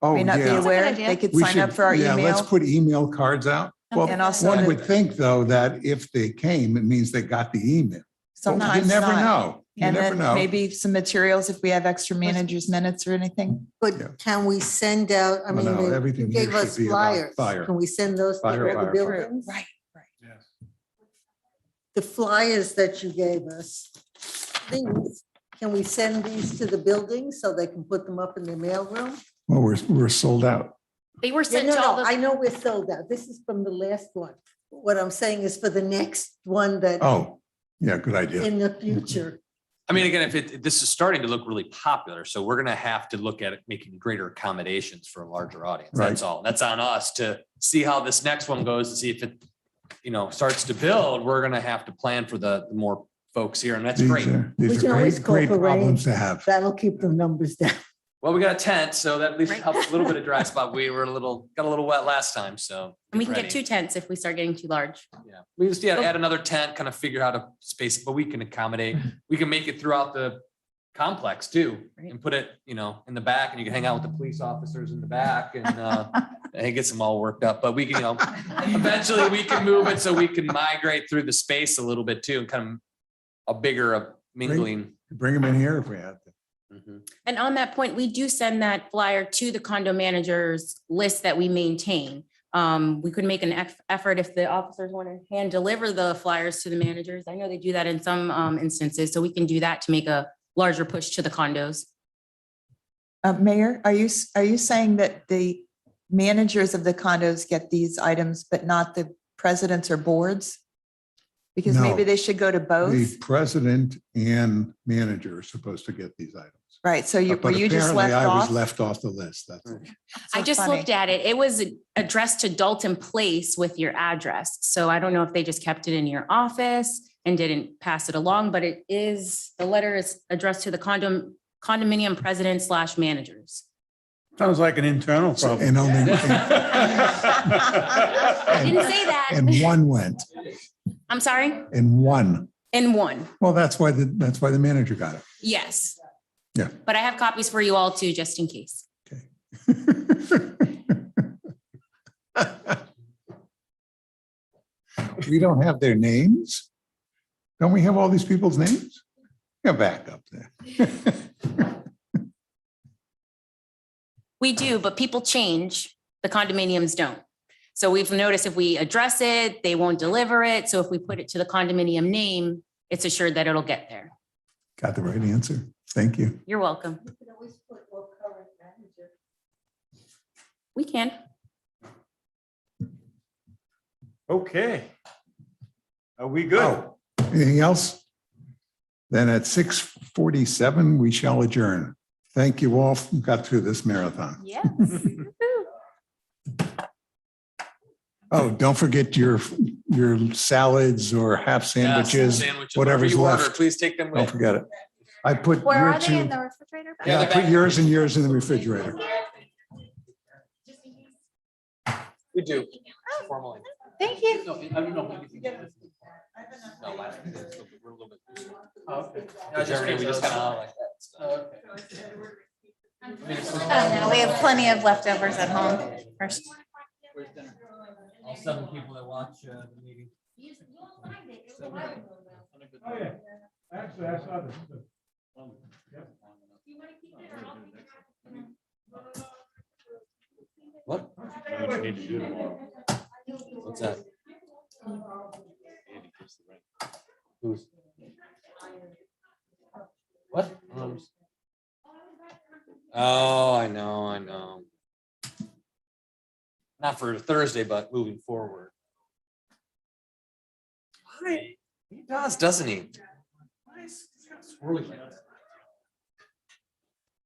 Oh, may not be yeah. That's a good aware? idea. They could We sign up should- for our yeah, let's email. put email cards out. Well, And also one the- would think, though, that if they came, it means they got the email. But Sometimes you never not. know. You And never then know. maybe some materials if we have extra managers' minutes or anything. Yeah. But can we send out, I Well, mean, no, you everything here gave us should be about flyers. fire. Can we send those to Fire, all the fire, buildings? Right. Yes. The flyers that you gave us, these, can we send these to the buildings so they can put them up in their mailroom? Well, we're sold out. They were Yeah, sent no, to all no, the. I know we're sold out. This is from the last one. What I'm saying is for the next one that Oh, yeah, good idea. in the future. I mean, again, this is starting to look really popular, so we're gonna have to look at it, making greater accommodations for a larger audience. That's all. That's on us to see how this next one goes, to see if it, starts to build. We're gonna have to plan for the more folks here, and that's great. We These can are always great, call great for rain. problems to have. That'll keep the numbers down. Well, we got a tent, so that at least Right. helps a little bit of dry spot. We were got a little wet last time, so. And we can ready. get 2 tents if we start getting too large. Yeah, we just add another tent, kind of figure how to space it, but we can accommodate. We can make it throughout the complex too, and put it, in the back, and you can hang out with the police officers in the back and it gets them all worked up. But we can, eventually we can move it so we can migrate through the space a little bit too, and kind of a bigger mingling. Bring them in here if we have to. Mhm. And on that point, we do send that flyer to the condo managers list that we maintain. We could make an effort if the officers want to hand deliver the flyers to the managers. I know they do that in some instances, so we can do that to make a larger push to the condos. Mayor, are you saying that the managers of the condos get these items, but not the presidents or boards? Because maybe No. they should go to both, The president and manager are supposed to get these items. right? So were But you just apparently left I was off? left off the list. That's all. I So just funny. looked at it. It was addressed to Dalton Place with your address. So I don't know if they just kept it in your office and didn't pass it along, but the letter is addressed to the condominium president / managers. Sounds like an internal problem. And only, I didn't say that. and one went, I'm sorry, and one. in one. Well, that's why the manager got it. Yes. Yeah. But I have copies for you all too, just in case. We don't have their names? Don't we have all these people's names? Yeah, back up there. We do, but people change. The condominiums don't. So we've noticed if we address it, they won't deliver it. So if we put it to the condominium name, it's assured that it'll get there. Got the right answer. Thank you. You're welcome. We can. Okay. Are we good? Oh, anything else? Then at 6:47, we shall adjourn. Thank you all who got through this marathon. Yes. Oh, don't forget your salads or half sandwiches, Sandwiches, whatever's you order, left. Please take them Don't with. forget it. I put Where your are they in two, the refrigerator? Yeah, I they're put back. yours and yours in the refrigerator. We do. Formally. Thank you. No, I don't know if you can get this. No, I don't think it's- we're a little bit loose. Germany, we just kind of like that. Oh, no, we have plenty of leftovers at home. First. All 7 people that watch the meeting. Oh, yeah. Actually, I saw this. What? What's that? Who's? What? Oh, I know. Not for Thursday, but moving forward. He does, doesn't he? Nice. He's got swirly hands.